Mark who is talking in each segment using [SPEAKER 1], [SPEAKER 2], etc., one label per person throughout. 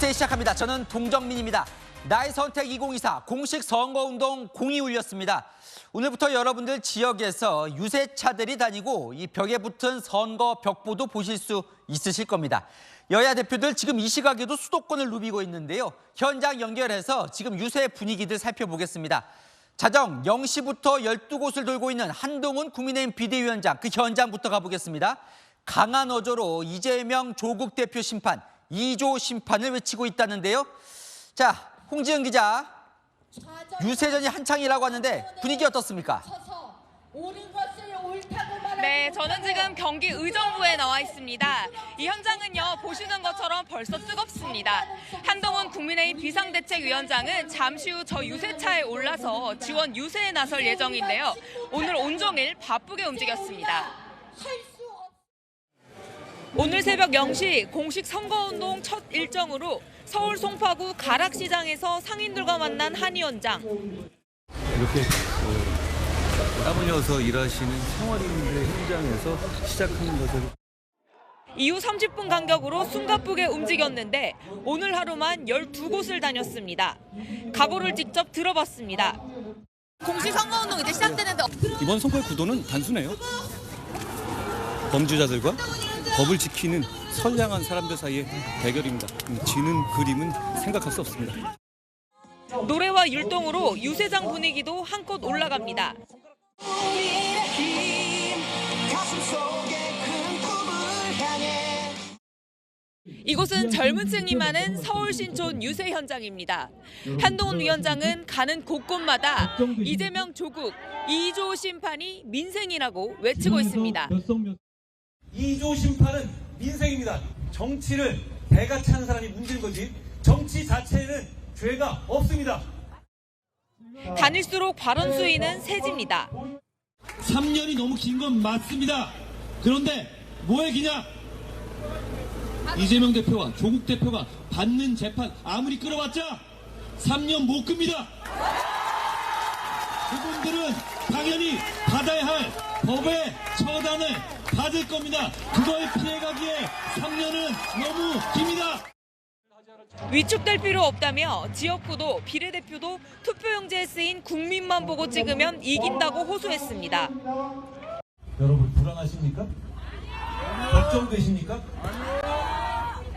[SPEAKER 1] 뉴스데이 시작합니다. 저는 동정민입니다. 나의 선택 2024 공식 선거운동 공이 울렸습니다. 오늘부터 여러분들 지역에서 유세차들이 다니고 이 벽에 붙은 선거 벽보도 보실 수 있으실 겁니다. 여야 대표들 지금 이 시각에도 수도권을 누비고 있는데요. 현장 연결해서 지금 유세 분위기들 살펴보겠습니다. 자정 0시부터 12곳을 돌고 있는 한동훈 국민의힘 비대위원장 그 현장부터 가보겠습니다. 강한 어조로 이재명 조국 대표 심판, 2조 심판을 외치고 있다는데요. 자, 홍지은 기자, 유세전이 한창이라고 하는데 분위기 어떻습니까?
[SPEAKER 2] 네, 저는 지금 경기 의정부에 나와 있습니다. 이 현장은요, 보시는 것처럼 벌써 뜨겁습니다. 한동훈 국민의힘 비상대책위원장은 잠시 후 저 유세차에 올라서 지원 유세에 나설 예정인데요. 오늘 온종일 바쁘게 움직였습니다. 오늘 새벽 0시 공식 선거운동 첫 일정으로 서울 송파구 가락시장에서 상인들과 만난 한 위원장.
[SPEAKER 3] 이렇게 땀 흘려서 일하시는 생활인들 현장에서 시작하는 것을
[SPEAKER 2] 이후 30분 간격으로 숨가쁘게 움직였는데 오늘 하루만 12곳을 다녔습니다. 각오를 직접 들어봤습니다. 공식 선거운동 이제 시작되는데
[SPEAKER 3] 이번 선거의 구도는 단순해요. 범죄자들과 법을 지키는 선량한 사람들 사이의 대결입니다. 지는 그림은 생각할 수 없습니다.
[SPEAKER 2] 노래와 율동으로 유세장 분위기도 한껏 올라갑니다. 이곳은 젊은 층이 많은 서울 신촌 유세 현장입니다. 한동훈 위원장은 가는 곳곳마다 이재명 조국 2조 심판이 민생이라고 외치고 있습니다.
[SPEAKER 4] 2조 심판은 민생입니다. 정치를 배가 찬 사람이 문제인 거지 정치 자체에는 죄가 없습니다.
[SPEAKER 2] 다닐수록 발언 수위는 세집니다.
[SPEAKER 5] 3년이 너무 긴 건 맞습니다. 그런데 뭐에 기냐? 이재명 대표와 조국 대표가 받는 재판 아무리 끌어봤자 3년 못 끕니다. 그분들은 당연히 받아야 할 법의 처단을 받을 겁니다. 그거에 피해가기에 3년은 너무 깁니다.
[SPEAKER 2] 위축될 필요 없다며 지역구도 비례대표도 투표용지에 쓰인 국민만 보고 찍으면 이긴다고 호소했습니다.
[SPEAKER 4] 여러분 불안하십니까? 걱정되십니까?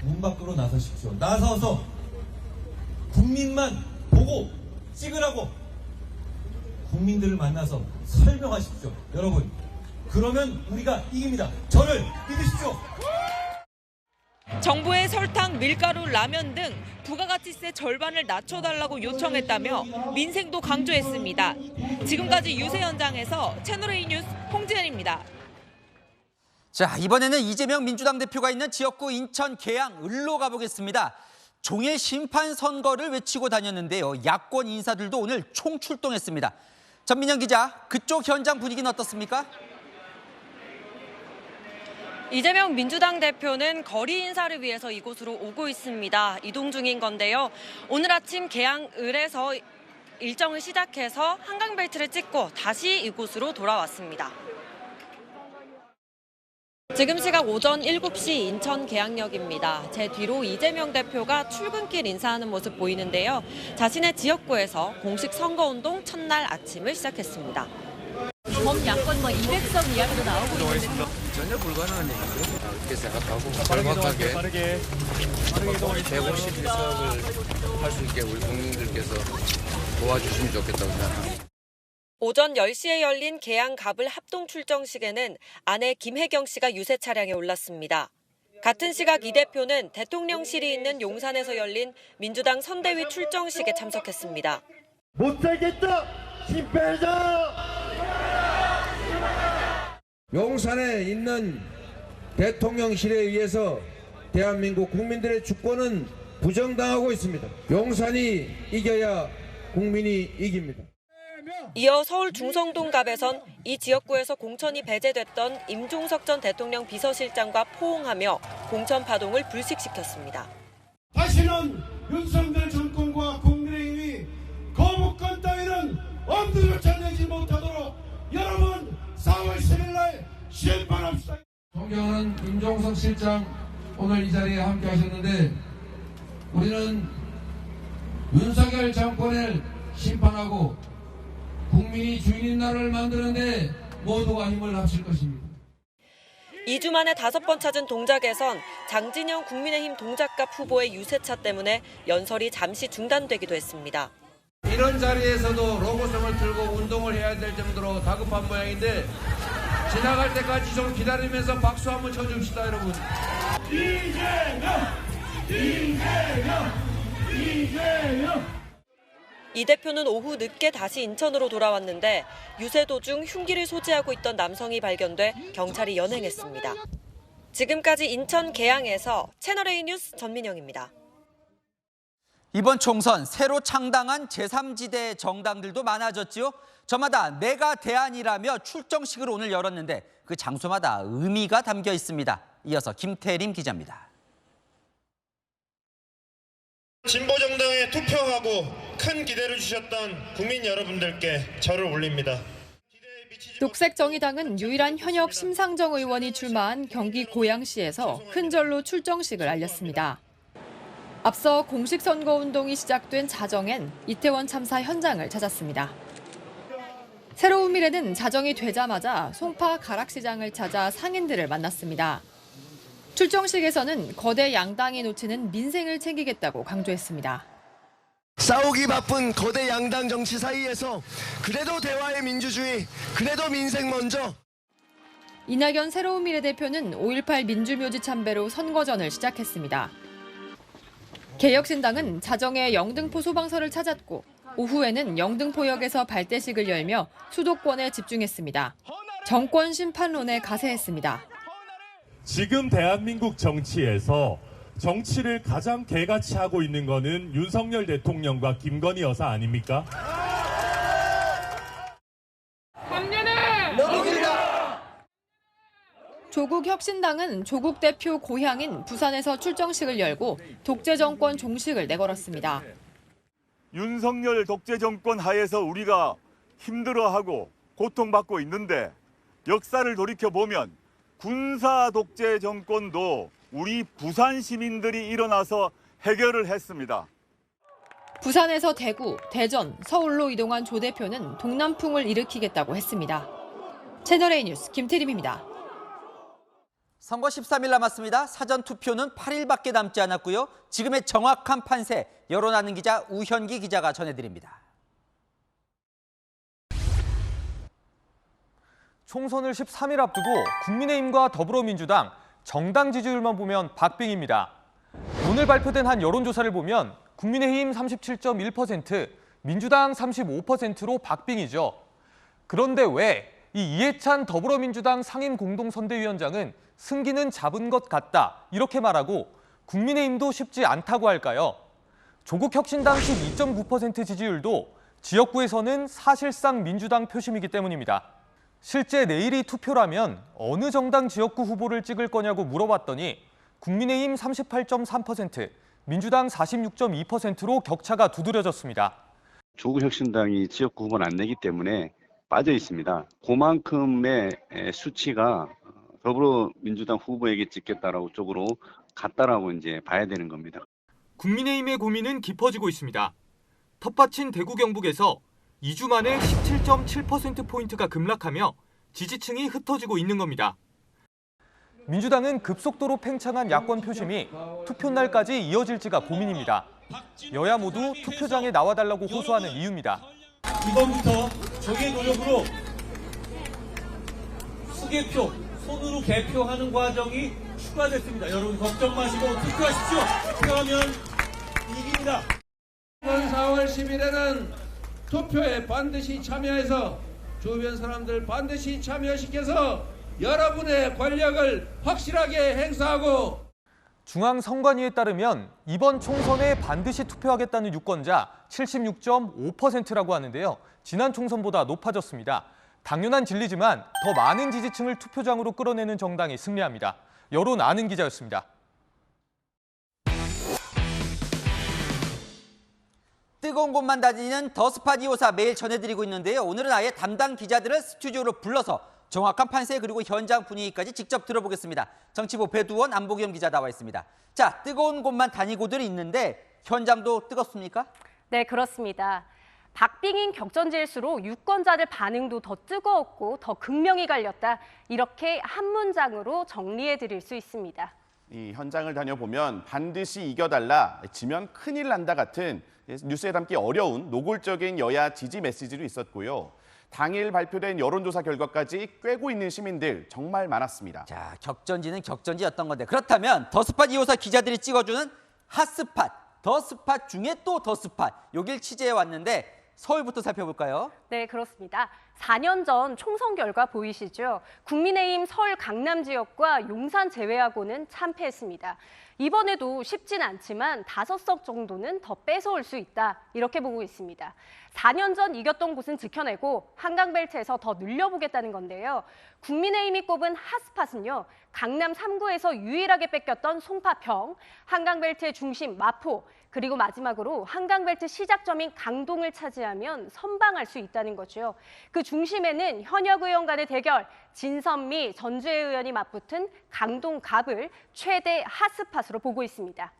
[SPEAKER 4] 문 밖으로 나서십시오. 나서서 국민만 보고 찍으라고 국민들을 만나서 설명하십시오. 여러분 그러면 우리가 이깁니다. 저를 믿으십시오.
[SPEAKER 2] 정부의 설탕, 밀가루, 라면 등 부가가치세 절반을 낮춰달라고 요청했다며 민생도 강조했습니다. 지금까지 유세 현장에서 채널A 뉴스 홍지은입니다.
[SPEAKER 1] 자, 이번에는 이재명 민주당 대표가 있는 지역구 인천 계양 을로 가보겠습니다. 종일 심판 선거를 외치고 다녔는데요. 야권 인사들도 오늘 총출동했습니다. 전민영 기자, 그쪽 현장 분위기는 어떻습니까?
[SPEAKER 6] 이재명 민주당 대표는 거리 인사를 위해서 이곳으로 오고 있습니다. 이동 중인 건데요. 오늘 아침 계양을에서 일정을 시작해서 한강벨트를 찍고 다시 이곳으로 돌아왔습니다. 지금 시각 오전 7시 인천 계양역입니다. 제 뒤로 이재명 대표가 출근길 인사하는 모습 보이는데요. 자신의 지역구에서 공식 선거운동 첫날 아침을 시작했습니다.
[SPEAKER 7] 범야권 200석 이야기도 나오고 있는데
[SPEAKER 8] 전혀 불가능한 얘기죠. 그렇게 생각하고 정확하게 151석을 할 수 있게 우리 국민들께서 도와주시면 좋겠다고 생각합니다.
[SPEAKER 6] 오전 10시에 열린 계양 갑을 합동 출정식에는 아내 김혜경 씨가 유세 차량에 올랐습니다. 같은 시각 이 대표는 대통령실이 있는 용산에서 열린 민주당 선대위 출정식에 참석했습니다.
[SPEAKER 9] 못 살겠다! 심판하자! 용산에 있는 대통령실에 의해서 대한민국 국민들의 주권은 부정당하고 있습니다. 용산이 이겨야 국민이 이깁니다.
[SPEAKER 6] 이어 서울 중성동 갑에선 이 지역구에서 공천이 배제됐던 임종석 전 대통령 비서실장과 포옹하며 공천 파동을 불식시켰습니다.
[SPEAKER 10] 다시는 윤석열 정권과 국민의힘이 거부권 따위는 엄두조차 내지 못하도록 여러분 4월 10일 날 심판합시다.
[SPEAKER 11] 존경하는 임종석 실장 오늘 이 자리에 함께 하셨는데
[SPEAKER 9] 우리는 윤석열 정권을 심판하고 국민이 주인인 나라를 만드는데 모두가 힘을 합칠 것입니다.
[SPEAKER 6] 2주 만에 5번 찾은 동작에선 장진영 국민의힘 동작갑 후보의 유세차 때문에 연설이 잠시 중단되기도 했습니다.
[SPEAKER 9] 이런 자리에서도 로고송을 틀고 운동을 해야 될 정도로 다급한 모양인데 지나갈 때까지 좀 기다리면서 박수 한번 쳐줍시다, 여러분.
[SPEAKER 10] 이재명!
[SPEAKER 6] 이 대표는 오후 늦게 다시 인천으로 돌아왔는데 유세 도중 흉기를 소지하고 있던 남성이 발견돼 경찰이 연행했습니다. 지금까지 인천 계양에서 채널A 뉴스 전민영입니다.
[SPEAKER 1] 이번 총선 새로 창당한 제3지대 정당들도 많아졌지요. 저마다 내가 대안이라며 출정식을 오늘 열었는데 그 장소마다 의미가 담겨 있습니다. 이어서 김태림 기자입니다.
[SPEAKER 11] 진보정당에 투표하고 큰 기대를 주셨던 국민 여러분들께 절을 올립니다.
[SPEAKER 7] 녹색정의당은 유일한 현역 심상정 의원이 출마한 경기 고양시에서 큰 절로 출정식을 알렸습니다. 앞서 공식 선거운동이 시작된 자정엔 이태원 참사 현장을 찾았습니다. 새로운 미래는 자정이 되자마자 송파 가락시장을 찾아 상인들을 만났습니다. 출정식에서는 거대 양당이 놓치는 민생을 챙기겠다고 강조했습니다.
[SPEAKER 12] 싸우기 바쁜 거대 양당 정치 사이에서 그래도 대화의 민주주의, 그래도 민생 먼저.
[SPEAKER 7] 이낙연 새로운 미래 대표는 5.18 민주묘지 참배로 선거전을 시작했습니다. 개혁신당은 자정에 영등포 소방서를 찾았고 오후에는 영등포역에서 발대식을 열며 수도권에 집중했습니다. 정권 심판론에 가세했습니다.
[SPEAKER 13] 지금 대한민국 정치에서 정치를 가장 개같이 하고 있는 거는 윤석열 대통령과 김건희 여사 아닙니까?
[SPEAKER 7] 조국 혁신당은 조국 대표 고향인 부산에서 출정식을 열고 독재 정권 종식을 내걸었습니다.
[SPEAKER 14] 윤석열 독재 정권 하에서 우리가 힘들어하고 고통받고 있는데 역사를 돌이켜보면 군사 독재 정권도 우리 부산 시민들이 일어나서 해결을 했습니다.
[SPEAKER 7] 부산에서 대구, 대전, 서울로 이동한 조 대표는 동남풍을 일으키겠다고 했습니다. 채널A 뉴스 김태림입니다.
[SPEAKER 1] 선거 13일 남았습니다. 사전투표는 8일밖에 남지 않았고요. 지금의 정확한 판세, 여론하는 기자 우현기 기자가 전해드립니다.
[SPEAKER 15] 총선을 13일 앞두고 국민의힘과 더불어민주당 정당 지지율만 보면 박빙입니다. 오늘 발표된 한 여론조사를 보면 국민의힘 37.1%, 민주당 35%로 박빙이죠. 그런데 왜 이 이해찬 더불어민주당 상임공동선대위원장은 승기는 잡은 것 같다 이렇게 말하고 국민의힘도 쉽지 않다고 할까요? 조국 혁신당 12.9% 지지율도 지역구에서는 사실상 민주당 표심이기 때문입니다. 실제 내일이 투표라면 어느 정당 지역구 후보를 찍을 거냐고 물어봤더니 국민의힘 38.3%, 민주당 46.2%로 격차가 두드려졌습니다.
[SPEAKER 16] 조국 혁신당이 지역구 후보는 안 내기 때문에 빠져 있습니다. 그만큼의 수치가 더불어민주당 후보에게 찍겠다라고 쪽으로 갔다라고 이제 봐야 되는 겁니다.
[SPEAKER 15] 국민의힘의 고민은 깊어지고 있습니다. 텃밭인 대구 경북에서 2주 만에 17.7%포인트가 급락하며 지지층이 흩어지고 있는 겁니다. 민주당은 급속도로 팽창한 야권 표심이 투표 날까지 이어질지가 고민입니다. 여야 모두 투표장에 나와달라고 호소하는 이유입니다.
[SPEAKER 4] 이번부터 정의 노력으로 수개표, 손으로 개표하는 과정이 추가됐습니다. 여러분 걱정 마시고 투표하십시오. 투표하면 이깁니다.
[SPEAKER 9] 이번 4월 10일에는 투표에 반드시 참여해서 주변 사람들 반드시 참여시켜서 여러분의 권력을 확실하게 행사하고
[SPEAKER 15] 중앙선관위에 따르면 이번 총선에 반드시 투표하겠다는 유권자 76.5%라고 하는데요. 지난 총선보다 높아졌습니다. 당연한 진리지만 더 많은 지지층을 투표장으로 끌어내는 정당이 승리합니다. 여론 아는 기자였습니다.
[SPEAKER 1] 뜨거운 곳만 다니는 더 스팟 254 매일 전해드리고 있는데요. 오늘은 아예 담당 기자들을 스튜디오로 불러서 정확한 판세 그리고 현장 분위기까지 직접 들어보겠습니다. 정치부 배두원, 안보겸 기자 나와 있습니다. 자, 뜨거운 곳만 다니고들 있는데 현장도 뜨겁습니까?
[SPEAKER 17] 네, 그렇습니다. 박빙인 격전지일수록 유권자들 반응도 더 뜨거웠고 더 극명히 갈렸다. 이렇게 한 문장으로 정리해 드릴 수 있습니다.
[SPEAKER 18] 이 현장을 다녀보면 반드시 이겨달라, 지면 큰일 난다 같은 뉴스에 담기 어려운 노골적인 여야 지지 메시지도 있었고요. 당일 발표된 여론조사 결과까지 꿰고 있는 시민들 정말 많았습니다.
[SPEAKER 1] 자, 격전지는 격전지였던 건데 그렇다면 더 스팟 2호사 기자들이 찍어주는 핫스팟, 더 스팟 중에 또 더 스팟, 여길 취재해 왔는데 서울부터 살펴볼까요?
[SPEAKER 17] 네, 그렇습니다. 4년 전 총선 결과 보이시죠? 국민의힘 서울 강남 지역과 용산 제외하고는 참패했습니다. 이번에도 쉽진 않지만 5석 정도는 더 뺏어올 수 있다. 이렇게 보고 있습니다. 4년 전 이겼던 곳은 지켜내고 한강벨트에서 더 늘려보겠다는 건데요. 국민의힘이 꼽은 핫스팟은요. 강남 3구에서 유일하게 뺏겼던 송파평, 한강벨트의 중심 마포, 그리고 마지막으로 한강벨트 시작점인 강동을 차지하면 선방할 수 있다는 거죠. 그 중심에는 현역 의원 간의 대결, 진선미, 전주혜 의원이 맞붙은 강동갑을 최대 핫스팟으로 보고 있습니다.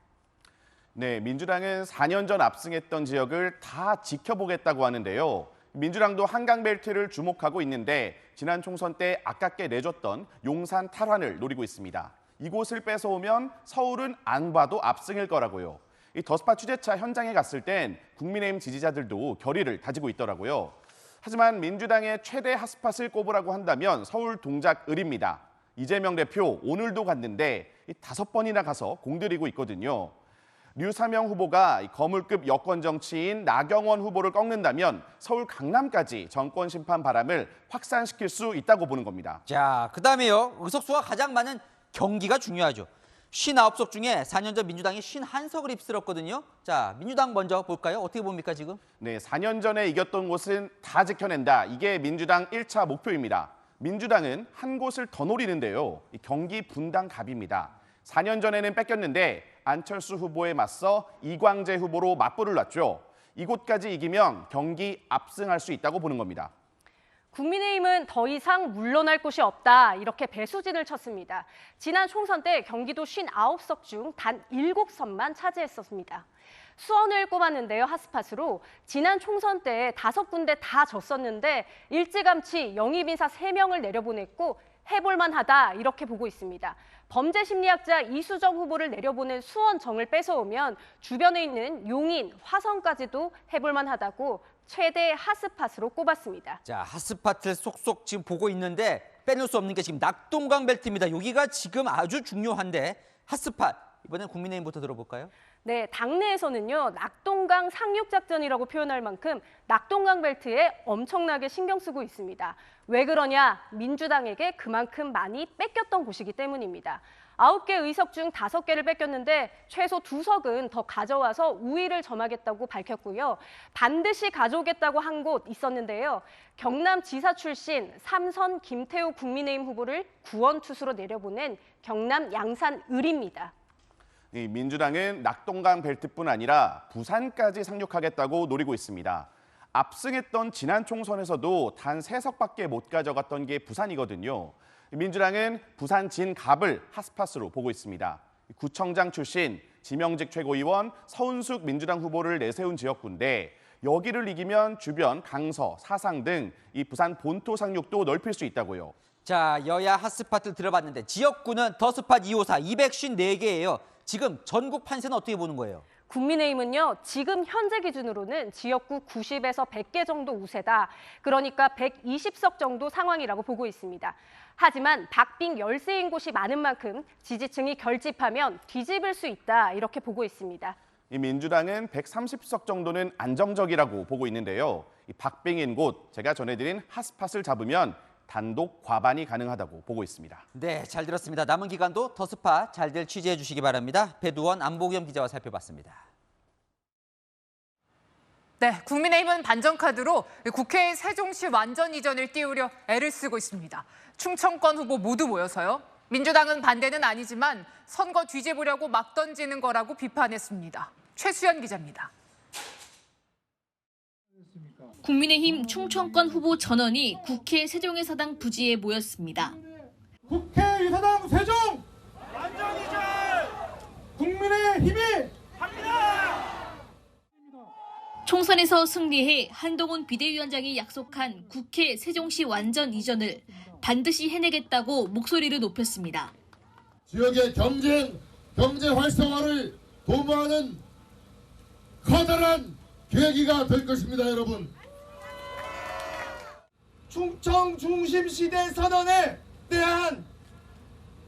[SPEAKER 18] 네, 민주당은 4년 전 압승했던 지역을 다 지켜보겠다고 하는데요. 민주당도 한강벨트를 주목하고 있는데 지난 총선 때 아깝게 내줬던 용산 탈환을 노리고 있습니다. 이곳을 뺏어오면 서울은 안 봐도 압승일 거라고요. 이 더스팟 취재차 현장에 갔을 땐 국민의힘 지지자들도 결의를 다지고 있더라고요. 하지만 민주당의 최대 핫스팟을 꼽으라고 한다면 서울 동작을입니다. 이재명 대표 오늘도 갔는데 5번이나 가서 공들이고 있거든요. 류사명 후보가 거물급 여권 정치인 나경원 후보를 꺾는다면 서울 강남까지 정권 심판 바람을 확산시킬 수 있다고 보는 겁니다.
[SPEAKER 1] 자, 그다음에요. 의석수가 가장 많은 경기가 중요하죠. 59석 중에 4년 전 민주당이 51석을 휩쓸었거든요. 자, 민주당 먼저 볼까요? 어떻게 봅니까 지금?
[SPEAKER 18] 네, 4년 전에 이겼던 곳은 다 지켜낸다. 이게 민주당 1차 목표입니다. 민주당은 한 곳을 더 노리는데요. 경기 분당갑입니다. 4년 전에는 뺏겼는데 안철수 후보에 맞서 이광재 후보로 맞불을 놨죠. 이곳까지 이기면 경기 압승할 수 있다고 보는 겁니다.
[SPEAKER 17] 국민의힘은 더 이상 물러날 곳이 없다. 이렇게 배수진을 쳤습니다. 지난 총선 때 경기도 59석 중 단 7석만 차지했었습니다. 수원을 꼽았는데요. 핫스팟으로 지난 총선 때 5군데 다 졌었는데 일찌감치 영입인사 3명을 내려보냈고 해볼만하다 이렇게 보고 있습니다. 범죄 심리학자 이수정 후보를 내려보낸 수원정을 뺏어오면 주변에 있는 용인, 화성까지도 해볼만하다고 최대 핫스팟으로 꼽았습니다.
[SPEAKER 1] 자, 핫스팟을 쏙쏙 지금 보고 있는데 빼놓을 수 없는 게 지금 낙동강 벨트입니다. 여기가 지금 아주 중요한데 핫스팟. 이번엔 국민의힘부터 들어볼까요?
[SPEAKER 17] 네, 당내에서는요. 낙동강 상륙작전이라고 표현할 만큼 낙동강 벨트에 엄청나게 신경 쓰고 있습니다. 왜 그러냐? 민주당에게 그만큼 많이 뺏겼던 곳이기 때문입니다. 9개 의석 중 5개를 뺏겼는데 최소 2석은 더 가져와서 우위를 점하겠다고 밝혔고요. 반드시 가져오겠다고 한 곳 있었는데요. 경남지사 출신 삼선 김태우 국민의힘 후보를 구원투수로 내려보낸 경남 양산을입니다.
[SPEAKER 18] 민주당은 낙동강 벨트뿐 아니라 부산까지 상륙하겠다고 노리고 있습니다. 압승했던 지난 총선에서도 단 3석밖에 못 가져갔던 게 부산이거든요. 민주당은 부산 진갑을 핫스팟으로 보고 있습니다. 구청장 출신 지명직 최고위원 서은숙 민주당 후보를 내세운 지역구인데 여기를 이기면 주변 강서, 사상 등 이 부산 본토 상륙도 넓힐 수 있다고요.
[SPEAKER 1] 자, 여야 핫스팟을 들어봤는데 지역구는 더 스팟 2호사 254개예요. 지금 전국 판세는 어떻게 보는 거예요?
[SPEAKER 17] 국민의힘은요. 지금 현재 기준으로는 지역구 90에서 100개 정도 우세다. 그러니까 120석 정도 상황이라고 보고 있습니다. 하지만 박빙 열세인 곳이 많은 만큼 지지층이 결집하면 뒤집을 수 있다. 이렇게 보고 있습니다.
[SPEAKER 18] 이 민주당은 130석 정도는 안정적이라고 보고 있는데요. 이 박빙인 곳, 제가 전해드린 핫스팟을 잡으면 단독 과반이 가능하다고 보고 있습니다.
[SPEAKER 1] 네, 잘 들었습니다. 남은 기간도 더 스팟 잘들 취재해 주시기 바랍니다. 배두원, 안보겸 기자와 살펴봤습니다.
[SPEAKER 19] 네, 국민의힘은 반전카드로 국회 세종시 완전 이전을 띄우려 애를 쓰고 있습니다. 충청권 후보 모두 모여서요. 민주당은 반대는 아니지만 선거 뒤집으려고 막 던지는 거라고 비판했습니다. 최수연 기자입니다.
[SPEAKER 20] 국민의힘 충청권 후보 전원이 국회 세종의사당 부지에 모였습니다.
[SPEAKER 10] 국회의사당 세종 완전이전 국민의힘이 합니다.
[SPEAKER 20] 총선에서 승리해 한동훈 비대위원장이 약속한 국회 세종시 완전 이전을 반드시 해내겠다고 목소리를 높였습니다.
[SPEAKER 10] 지역의 경제 활성화를 도모하는 커다란 계기가 될 것입니다, 여러분. 충청 중심 시대 선언에 대한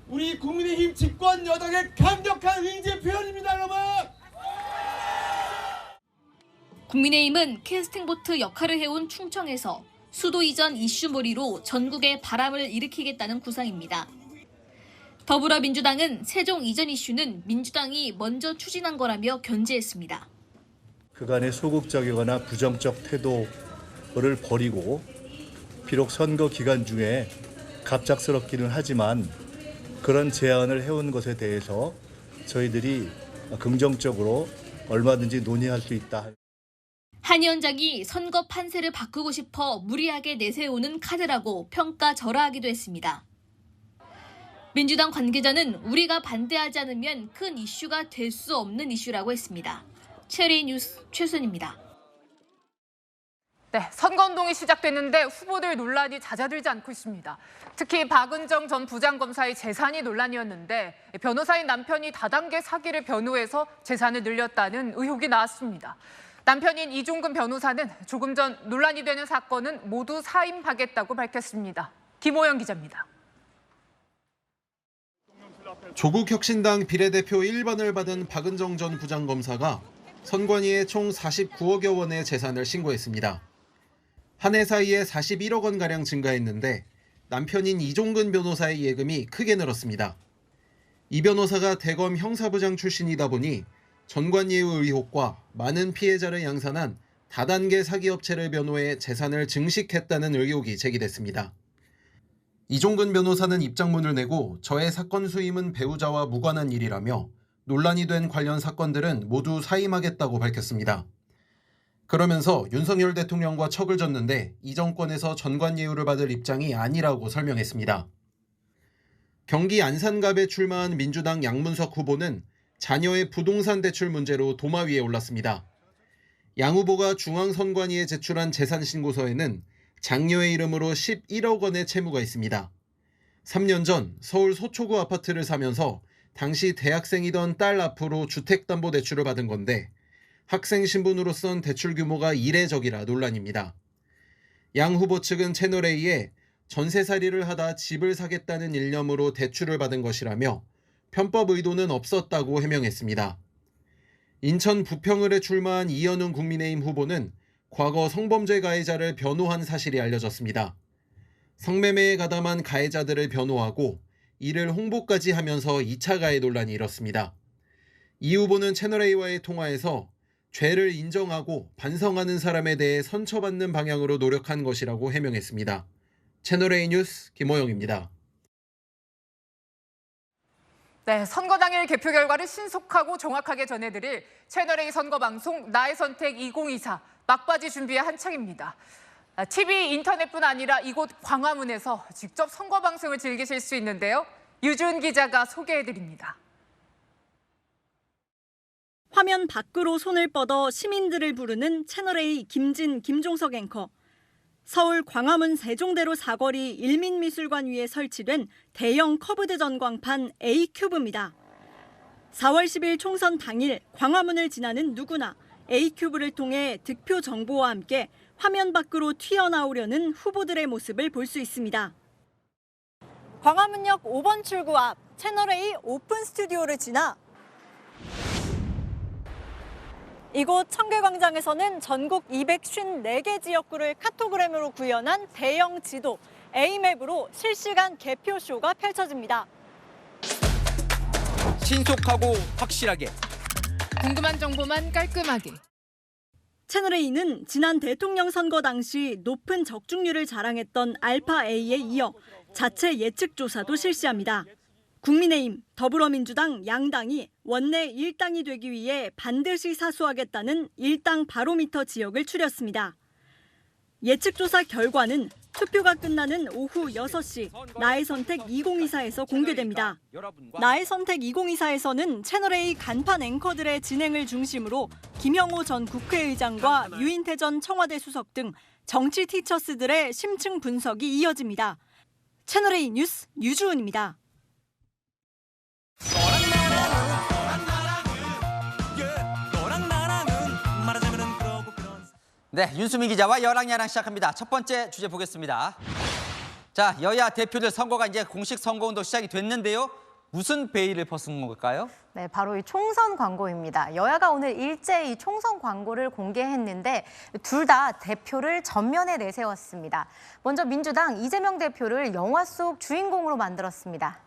[SPEAKER 10] 우리 국민의힘 집권 여당의 강력한 의지 표현입니다, 여러분.
[SPEAKER 20] 국민의힘은 캐스팅보트 역할을 해온 충청에서 수도 이전 이슈몰이로 전국에 바람을 일으키겠다는 구상입니다. 더불어민주당은 세종 이전 이슈는 민주당이 먼저 추진한 거라며 견제했습니다.
[SPEAKER 21] 그간의 소극적이거나 부정적 태도를 버리고 비록 선거 기간 중에 갑작스럽기는 하지만 그런 제안을 해온 것에 대해서 저희들이 긍정적으로 얼마든지 논의할 수 있다.
[SPEAKER 20] 한 위원장이 선거 판세를 바꾸고 싶어 무리하게 내세우는 카드라고 평가절하하기도 했습니다. 민주당 관계자는 우리가 반대하지 않으면 큰 이슈가 될 수 없는 이슈라고 했습니다. 최리 뉴스 최순입니다.
[SPEAKER 19] 네, 선거운동이 시작됐는데 후보들 논란이 잦아들지 않고 있습니다. 특히 박은정 전 부장검사의 재산이 논란이었는데 변호사인 남편이 다단계 사기를 변호해서 재산을 늘렸다는 의혹이 나왔습니다. 남편인 이종근 변호사는 조금 전 논란이 되는 사건은 모두 사임하겠다고 밝혔습니다. 김호영 기자입니다.
[SPEAKER 22] 조국혁신당 비례대표 1번을 받은 박은정 전 부장검사가 선관위에 총 49억여 원의 재산을 신고했습니다. 한 해 사이에 41억 원가량 증가했는데 남편인 이종근 변호사의 예금이 크게 늘었습니다. 이 변호사가 대검 형사부장 출신이다 보니 전관예우 의혹과 많은 피해자를 양산한 다단계 사기업체를 변호해 재산을 증식했다는 의혹이 제기됐습니다. 이종근 변호사는 입장문을 내고 저의 사건 수임은 배우자와 무관한 일이라며 논란이 된 관련 사건들은 모두 사임하겠다고 밝혔습니다. 그러면서 윤석열 대통령과 척을 졌는데 이 정권에서 전관예우를 받을 입장이 아니라고 설명했습니다. 경기 안산갑에 출마한 민주당 양문석 후보는 자녀의 부동산 대출 문제로 도마 위에 올랐습니다. 양 후보가 중앙선관위에 제출한 재산신고서에는 장녀의 이름으로 11억 원의 채무가 있습니다. 3년 전 서울 서초구 아파트를 사면서 당시 대학생이던 딸 앞으로 주택담보대출을 받은 건데 학생 신분으로선 대출 규모가 이례적이라 논란입니다. 양 후보 측은 채널A에 전세살이를 하다 집을 사겠다는 일념으로 대출을 받은 것이라며 편법 의도는 없었다고 해명했습니다. 인천 부평을에 출마한 이현웅 국민의힘 후보는 과거 성범죄 가해자를 변호한 사실이 알려졌습니다. 성매매에 가담한 가해자들을 변호하고 이를 홍보까지 하면서 2차 가해 논란이 일었습니다. 이 후보는 채널A와의 통화에서 죄를 인정하고 반성하는 사람에 대해 선처받는 방향으로 노력한 것이라고 해명했습니다. 채널A 뉴스 김호영입니다.
[SPEAKER 19] 네, 선거 당일 개표 결과를 신속하고 정확하게 전해드릴 채널A 선거방송 나의 선택 2024 막바지 준비에 한창입니다. TV, 인터넷뿐 아니라 이곳 광화문에서 직접 선거방송을 즐기실 수 있는데요. 유준 기자가 소개해드립니다.
[SPEAKER 23] 화면 밖으로 손을 뻗어 시민들을 부르는 채널A 김종석 앵커. 서울 광화문 세종대로 사거리 일민미술관 위에 설치된 대형 커브드 전광판 A큐브입니다. 4월 10일 총선 당일 광화문을 지나는 누구나 A큐브를 통해 득표 정보와 함께 화면 밖으로 튀어나오려는 후보들의 모습을 볼 수 있습니다. 광화문역 5번 출구 앞 채널A 오픈 스튜디오를 지나 이곳 청계광장에서는 전국 254개 지역구를 카토그램으로 구현한 대형 지도 A맵으로 실시간 개표쇼가 펼쳐집니다.
[SPEAKER 1] 신속하고 확실하게.
[SPEAKER 19] 궁금한 정보만 깔끔하게.
[SPEAKER 23] 채널A는 지난 대통령 선거 당시 높은 적중률을 자랑했던 알파A에 이어 자체 예측 조사도 실시합니다. 국민의힘, 더불어민주당 양당이 원내 1당이 되기 위해 반드시 사수하겠다는 1당 바로미터 지역을 추렸습니다. 예측조사 결과는 투표가 끝나는 오후 6시 나의 선택 2024에서 공개됩니다. 나의 선택 2024에서는 채널A 간판 앵커들의 진행을 중심으로 김영호 전 국회의장과 유인태 전 청와대 수석 등 정치 티처스들의 심층 분석이 이어집니다. 채널A 뉴스 유주은입니다.
[SPEAKER 1] 네, 윤수민 기자와 여랑야랑 시작합니다. 첫 번째 주제 보겠습니다. 자, 여야 대표들 선거가 이제 공식 선거운동 시작이 됐는데요. 무슨 베일을 벗은 걸까요?
[SPEAKER 2] 네, 바로 이 총선 광고입니다. 여야가 오늘 일제히 총선 광고를 공개했는데 둘 다 대표를 전면에 내세웠습니다. 먼저 민주당 이재명 대표를 영화 속 주인공으로 만들었습니다.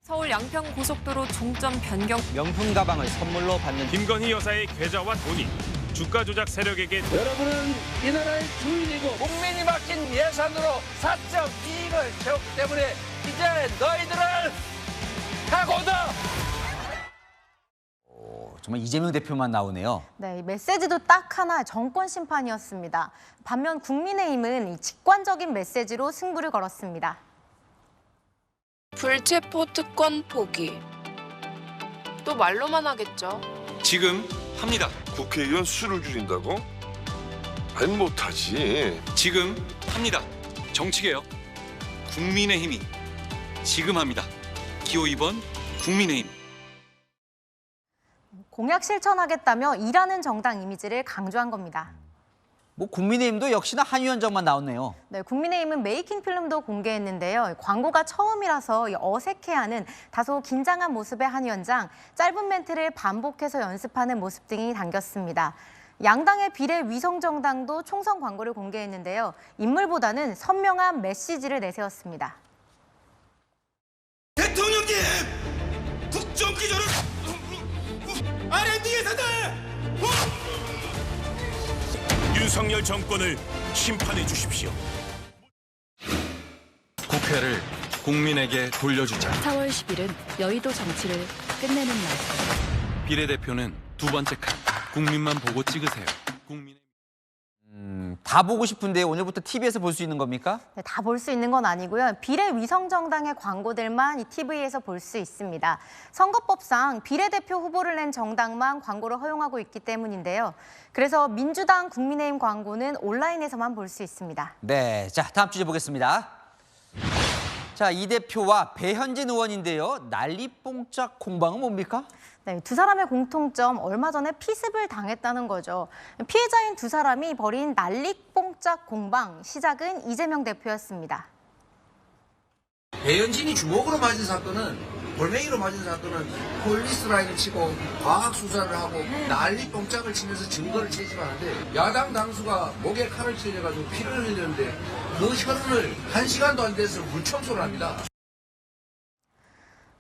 [SPEAKER 6] 서울 양평 고속도로 종점 변경.
[SPEAKER 1] 명품 가방을 선물로 받는
[SPEAKER 3] 김건희 여사의 계좌와 돈이 주가 조작 세력에게
[SPEAKER 9] 여러분은 이 나라의 주인이고 국민이 맡긴 예산으로 사적 이익을 채웠기 때문에 이제 너희들을 각오다.
[SPEAKER 1] 정말 이재명 대표만 나오네요.
[SPEAKER 2] 네, 이 메시지도 딱 하나 정권 심판이었습니다. 반면 국민의힘은 이 직관적인 메시지로 승부를 걸었습니다.
[SPEAKER 5] 불체포 특권 포기. 또 말로만 하겠죠.
[SPEAKER 24] 지금 합니다. 국회의원 수를 줄인다고? 아니 못하지.
[SPEAKER 3] 지금 합니다. 정치개혁 국민의힘이 지금 합니다. 기호 2번 국민의힘.
[SPEAKER 2] 공약 실천하겠다며 일하는 정당 이미지를 강조한 겁니다.
[SPEAKER 1] 뭐 국민의힘도 역시나 한 위원장만 나왔네요.
[SPEAKER 2] 네, 국민의힘은 메이킹 필름도 공개했는데요. 광고가 처음이라서 어색해하는 다소 긴장한 모습의 한 위원장, 짧은 멘트를 반복해서 연습하는 모습 등이 담겼습니다. 양당의 비례 위성정당도 총선 광고를 공개했는데요. 인물보다는 선명한 메시지를 내세웠습니다.
[SPEAKER 10] 대통령님! 국정기조를 R&D 예산을!
[SPEAKER 3] 윤석열 정권을 심판해 주십시오. 국회를 국민에게 돌려주자.
[SPEAKER 25] 4월 10일은 여의도 정치를 끝내는 날.
[SPEAKER 3] 비례대표는 두 번째 칸. 국민만 보고 찍으세요.
[SPEAKER 1] 다 보고 싶은데 오늘부터 TV에서 볼 수 있는 겁니까?
[SPEAKER 2] 네, 다 볼 수 있는 건 아니고요. 비례 위성정당의 광고들만 이 TV에서 볼 수 있습니다. 선거법상 비례대표 후보를 낸 정당만 광고를 허용하고 있기 때문인데요. 그래서 민주당, 국민의힘 광고는 온라인에서만 볼 수 있습니다.
[SPEAKER 1] 네, 자 다음 주제 보겠습니다. 자, 이 대표와 배현진 의원인데요. 난리뽕짝 공방은 뭡니까?
[SPEAKER 2] 네, 두 사람의 공통점, 얼마 전에 피습을 당했다는 거죠. 피해자인 두 사람이 벌인 난리뽕짝 공방, 시작은 이재명 대표였습니다.
[SPEAKER 9] 배현진이 주먹으로 맞은 사건은, 골뱅이로 맞은 사건은 폴리스 라인을 치고 과학 수사를 하고 난리 뽕짝을 치면서 증거를 채집하는데, 야당 당수가 목에 칼을 찔려가지고 피를 흘렸는데 그 혈흔을 1시간도 안 돼서 물청소를 합니다.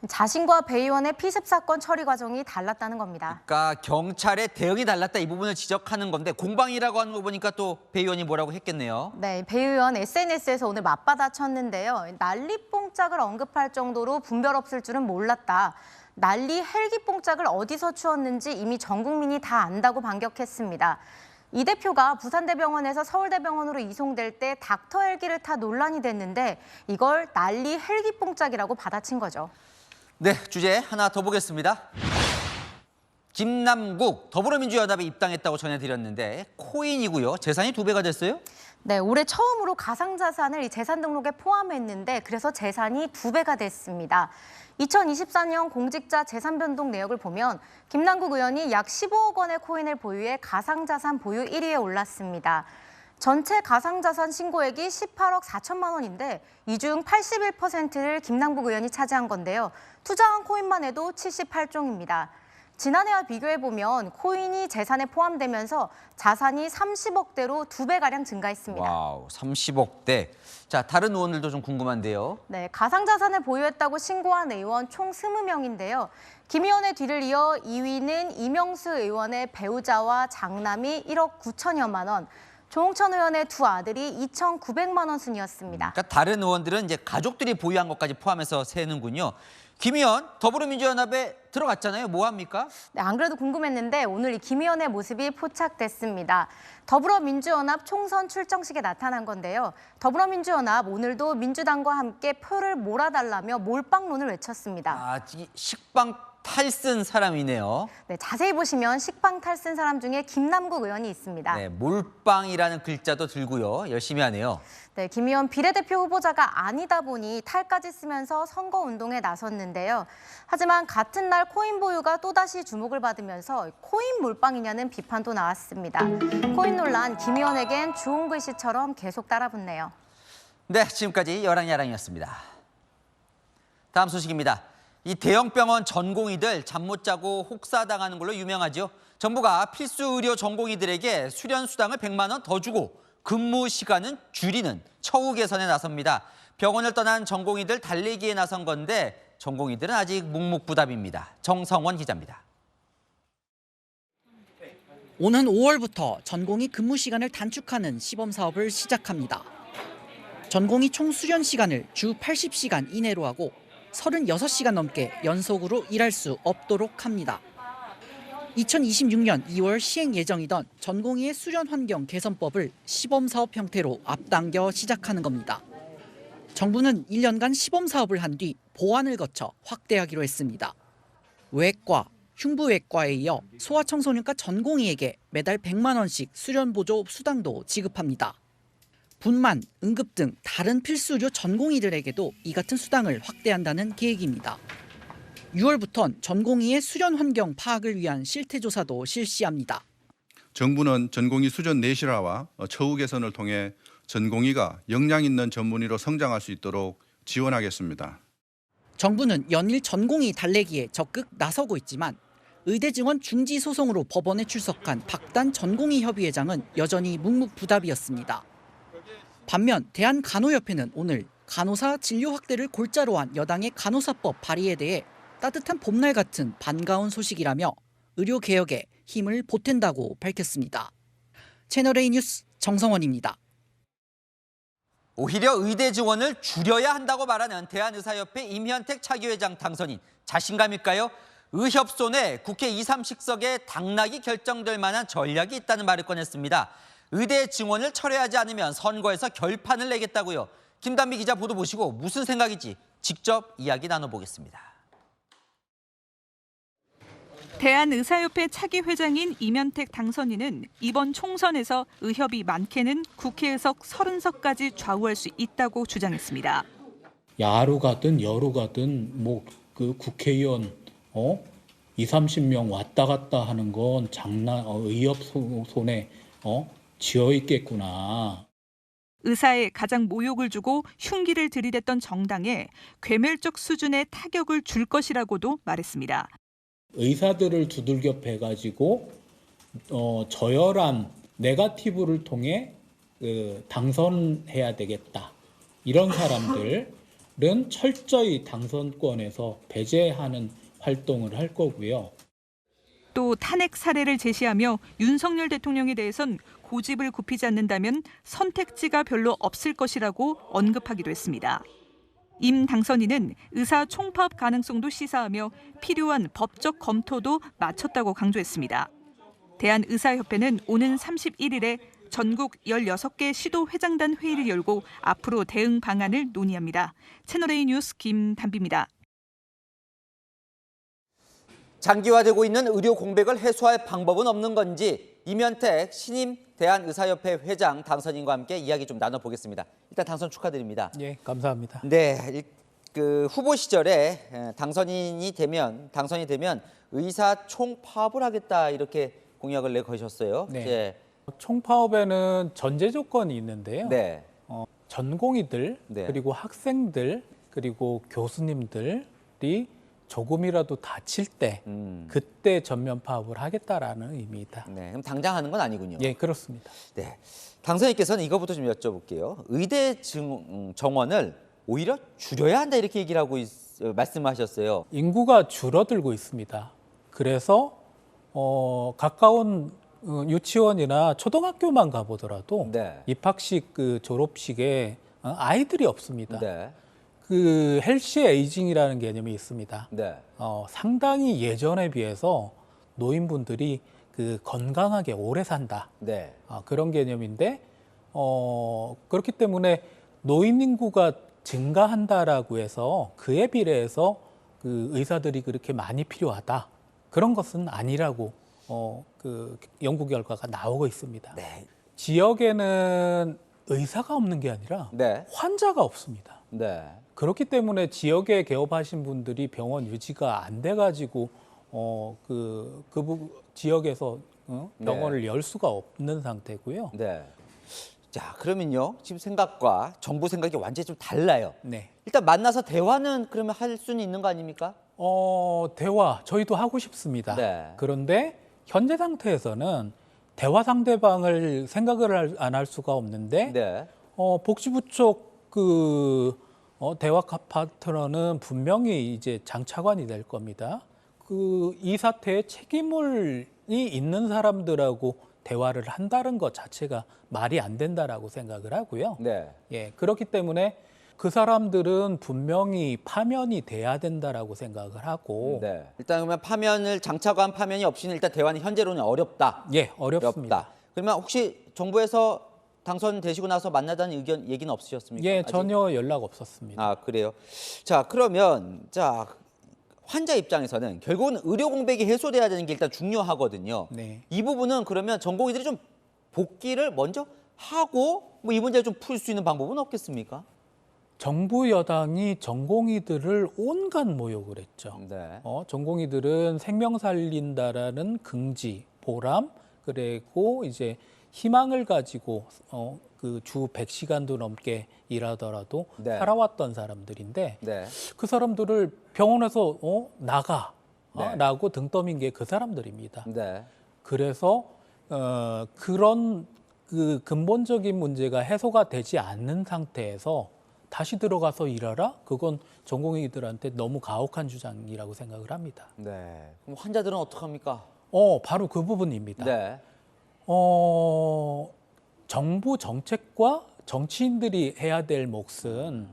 [SPEAKER 2] 자신과 배 의원의 피습 사건 처리 과정이 달랐다는 겁니다.
[SPEAKER 1] 그러니까 경찰의 대응이 달랐다, 이 부분을 지적하는 건데 공방이라고 하는 거 보니까 또 배 의원이 뭐라고 했겠네요.
[SPEAKER 2] 네, 배 의원 SNS에서 오늘 맞받아쳤는데요. 난리뽕짝을 언급할 정도로 분별 없을 줄은 몰랐다. 난리 헬기뽕짝을 어디서 주었는지 이미 전 국민이 다 안다고 반격했습니다. 이 대표가 부산대병원에서 서울대병원으로 이송될 때 닥터 헬기를 타 논란이 됐는데 이걸 난리 헬기뽕짝이라고 받아친 거죠.
[SPEAKER 1] 네, 주제 하나 더 보겠습니다. 김남국 더불어민주연합에 입당했다고 전해드렸는데 코인이고요. 재산이 2배가 됐어요?
[SPEAKER 2] 네, 올해 처음으로 가상자산을 재산 등록에 포함했는데 그래서 재산이 2배가 됐습니다. 2024년 공직자 재산 변동 내역을 보면 김남국 의원이 약 15억 원의 코인을 보유해 가상자산 보유 1위에 올랐습니다. 전체 가상자산 신고액이 18억 4천만 원인데 이 중 81%를 김남국 의원이 차지한 건데요. 투자한 코인만 해도 78종입니다. 지난해와 비교해보면 코인이 재산에 포함되면서 자산이 30억대로 2배가량 증가했습니다.
[SPEAKER 1] 와우, 30억대. 자, 다른 의원들도 좀 궁금한데요.
[SPEAKER 2] 네, 가상자산을 보유했다고 신고한 의원 총 20명인데요. 김 의원의 뒤를 이어 2위는 이명수 의원의 배우자와 장남이 1억 9천여만 원, 조홍천 의원의 두 아들이 2,900만 원 순이었습니다.
[SPEAKER 1] 그러니까 다른 의원들은 이제 가족들이 보유한 것까지 포함해서 세는군요. 김 의원 더불어민주연합에 들어갔잖아요. 뭐 합니까?
[SPEAKER 2] 네, 안 그래도 궁금했는데 오늘 이 김 의원의 모습이 포착됐습니다. 더불어민주연합 총선 출정식에 나타난 건데요. 더불어민주연합 오늘도 민주당과 함께 표를 몰아달라며 몰빵론을 외쳤습니다.
[SPEAKER 1] 아, 식빵 탈쓴 사람이네요.
[SPEAKER 2] 네, 자세히 보시면 식빵 탈쓴 사람 중에 김남국 의원이 있습니다.
[SPEAKER 1] 네, 몰빵이라는 글자도 들고요. 열심히 하네요.
[SPEAKER 2] 네, 김 의원 비례대표 후보자가 아니다 보니 탈까지 쓰면서 선거운동에 나섰는데요. 하지만 같은 날 코인 보유가 또다시 주목을 받으면서 코인 몰빵이냐는 비판도 나왔습니다. 코인 논란, 김 의원에겐 좋은 글씨처럼 계속 따라붙네요.
[SPEAKER 1] 네, 지금까지 여랑야랑이었습니다. 다음 소식입니다. 이 대형 병원 전공의들 잠 못 자고 혹사당하는 걸로 유명하죠. 정부가 필수 의료 전공의들에게 수련 수당을 100만 원 더 주고 근무 시간은 줄이는 처우 개선에 나섭니다. 병원을 떠난 전공의들 달래기에 나선 건데 전공의들은 아직 묵묵부답입니다. 정성원 기자입니다.
[SPEAKER 8] 오는 5월부터 전공의 근무 시간을 단축하는 시범 사업을 시작합니다. 전공의 총 수련 시간을 주 80시간 이내로 하고 36시간 넘게 연속으로 일할 수 없도록 합니다. 2026년 2월 시행 예정이던 전공의의 수련 환경 개선법을 시범 사업 형태로 앞당겨 시작하는 겁니다. 정부는 1년간 시범 사업을 한 뒤 보완을 거쳐 확대하기로 했습니다. 외과, 흉부외과에 이어 소아청소년과 전공의에게 매달 100만 원씩 수련 보조 수당도 지급합니다. 분만, 응급 등 다른 필수의료 전공의들에게도 이 같은 수당을 확대한다는 계획입니다. 6월부턴 전공의의 수련 환경 파악을 위한 실태조사도 실시합니다.
[SPEAKER 11] 정부는 전공의 수련 내실화와 처우 개선을 통해 전공의가 역량 있는 전문의로 성장할 수 있도록 지원하겠습니다.
[SPEAKER 8] 정부는 연일 전공의 달래기에 적극 나서고 있지만 의대 증원 중지 소송으로 법원에 출석한 박단 전공의 협의회장은 여전히 묵묵부답이었습니다. 반면 대한간호협회는 오늘 간호사 진료 확대를 골자로 한 여당의 간호사법 발의에 대해 따뜻한 봄날 같은 반가운 소식이라며 의료개혁에 힘을 보탠다고 밝혔습니다. 채널A 뉴스 정성원입니다.
[SPEAKER 1] 오히려 의대 증원을 줄여야 한다고 말하는 대한의사협회 임현택 차기회장 당선인. 자신감일까요? 의협손에 국회 2, 3식석에 당락이 결정될 만한 전략이 있다는 말을 꺼냈습니다. 의대 증원을 철회하지 않으면 선거에서 결판을 내겠다고요. 김단비 기자 보도 보시고 무슨 생각인지 직접 이야기 나눠보겠습니다.
[SPEAKER 12] 대한의사협회 차기 회장인 임현택 당선인은 이번 총선에서 의협이 많게는 국회의석 30석까지 좌우할 수 있다고 주장했습니다.
[SPEAKER 13] 야로 가든 여로 가든 그 국회의원 2, 30명 왔다 갔다 하는 건 장난 의협 손에 쥐어 있겠구나.
[SPEAKER 12] 의사에 가장 모욕을 주고 흉기를 들이댔던 정당에 괴멸적 수준의 타격을 줄 것이라고도 말했습니다.
[SPEAKER 13] 의사들을 두들겨 패가지고 저열한 네거티브를 통해 당선해야 되겠다. 이런 사람들은 철저히 당선권에서 배제하는 활동을 할 거고요.
[SPEAKER 12] 또 탄핵 사례를 제시하며 윤석열 대통령에 대해선 고집을 굽히지 않는다면 선택지가 별로 없을 것이라고 언급하기도 했습니다. 임 당선인은 의사 총파업 가능성도 시사하며 필요한 법적 검토도 마쳤다고 강조했습니다. 대한의사협회는 오는 31일에 전국 16개 시도회장단 회의를 열고 앞으로 대응 방안을 논의합니다. 채널A 뉴스 김단비입니다.
[SPEAKER 1] 장기화되고 있는 의료 공백을 해소할 방법은 없는 건지 임현택 신임 대한의사협회 회장 당선인과 함께 이야기 좀 나눠보겠습니다. 일단 당선 축하드립니다.
[SPEAKER 14] 예, 감사합니다.
[SPEAKER 1] 네, 그 후보 시절에 당선이 되면 의사 총파업을 하겠다 이렇게 공약을 내거셨어요.
[SPEAKER 14] 네.
[SPEAKER 1] 예.
[SPEAKER 14] 총파업에는 전제 조건이 있는데요.
[SPEAKER 1] 네.
[SPEAKER 14] 전공의들
[SPEAKER 1] 네.
[SPEAKER 14] 그리고 학생들 그리고 교수님들이 조금이라도 다칠 때 그때 전면 파업을 하겠다라는 의미이다.
[SPEAKER 1] 네, 그럼 당장 하는 건 아니군요.
[SPEAKER 14] 예, 그렇습니다.
[SPEAKER 1] 네, 당선인께서는 이거부터 좀 여쭤볼게요. 의대 정원을 오히려 줄여야 한다 이렇게 얘기를 하고 말씀하셨어요.
[SPEAKER 14] 인구가 줄어들고 있습니다. 그래서 가까운 유치원이나 초등학교만 가보더라도
[SPEAKER 1] 네.
[SPEAKER 14] 입학식 그 졸업식에 아이들이 없습니다.
[SPEAKER 1] 네.
[SPEAKER 14] 그 헬시 에이징이라는 개념이 있습니다.
[SPEAKER 1] 네.
[SPEAKER 14] 상당히 예전에 비해서 노인분들이 그 건강하게 오래 산다.
[SPEAKER 1] 네.
[SPEAKER 14] 그런 개념인데 그렇기 때문에 노인 인구가 증가한다라고 해서 그에 비례해서 그 의사들이 그렇게 많이 필요하다. 그런 것은 아니라고 그 연구 결과가 나오고 있습니다.
[SPEAKER 1] 네.
[SPEAKER 14] 지역에는 의사가 없는 게 아니라
[SPEAKER 1] 네.
[SPEAKER 14] 환자가 없습니다.
[SPEAKER 1] 네.
[SPEAKER 14] 그렇기 때문에 지역에 개업하신 분들이 병원 유지가 안 돼가지고 지역에서 병원을 열 수가 없는 상태고요.
[SPEAKER 1] 네. 자, 그러면요. 지금 생각과 정부 생각이 완전히 좀 달라요.
[SPEAKER 14] 네.
[SPEAKER 1] 일단 만나서 대화는 그러면 할 수는 있는 거 아닙니까?
[SPEAKER 14] 대화 저희도 하고 싶습니다.
[SPEAKER 1] 네.
[SPEAKER 14] 그런데 현재 상태에서는 대화 상대방을 생각을 안 할 수가 없는데
[SPEAKER 1] 네.
[SPEAKER 14] 복지부 쪽 대화 파트너는 분명히 이제 장차관이 될 겁니다. 이 사태에 책임이 있는 사람들하고 대화를 한다는 것 자체가 말이 안 된다라고 생각을 하고요.
[SPEAKER 1] 네.
[SPEAKER 14] 예, 그렇기 때문에 그 사람들은 분명히 파면이 돼야 된다라고 생각을 하고.
[SPEAKER 1] 네. 일단 그러면 장차관 파면이 없이는 일단 대화는 현재로는 어렵다.
[SPEAKER 14] 예, 어렵습니다.
[SPEAKER 1] 그러면 혹시 정부에서 당선되시고 나서 만나다는 얘기는 없으셨습니까?
[SPEAKER 14] 예,
[SPEAKER 1] 아직?
[SPEAKER 14] 전혀 연락 없었습니다.
[SPEAKER 1] 아, 그래요. 자, 그러면 환자 입장에서는 결국은 의료 공백이 해소돼야 되는 게 일단 중요하거든요.
[SPEAKER 14] 네.
[SPEAKER 1] 이 부분은 그러면 전공의들이 좀 복귀를 먼저 하고 이 문제를 좀 풀 수 있는 방법은 없겠습니까?
[SPEAKER 14] 정부 여당이 전공의들을 온갖 모욕을 했죠.
[SPEAKER 1] 네.
[SPEAKER 14] 전공의들은 생명 살린다라는 긍지, 보람, 그리고 이제 희망을 가지고 그 주 100시간도 넘게 일하더라도
[SPEAKER 1] 네.
[SPEAKER 14] 살아왔던 사람들인데
[SPEAKER 1] 네.
[SPEAKER 14] 그 사람들을 병원에서 나가
[SPEAKER 1] 네.
[SPEAKER 14] 라고 등 떠민 게 그 사람들입니다.
[SPEAKER 1] 네.
[SPEAKER 14] 그래서 그런 그 근본적인 문제가 해소가 되지 않는 상태에서 다시 들어가서 일하라? 그건 전공의들한테 너무 가혹한 주장이라고 생각을 합니다.
[SPEAKER 1] 네. 그럼 환자들은 어떡합니까?
[SPEAKER 14] 바로 그 부분입니다.
[SPEAKER 1] 네.
[SPEAKER 14] 정부 정책과 정치인들이 해야 될 몫은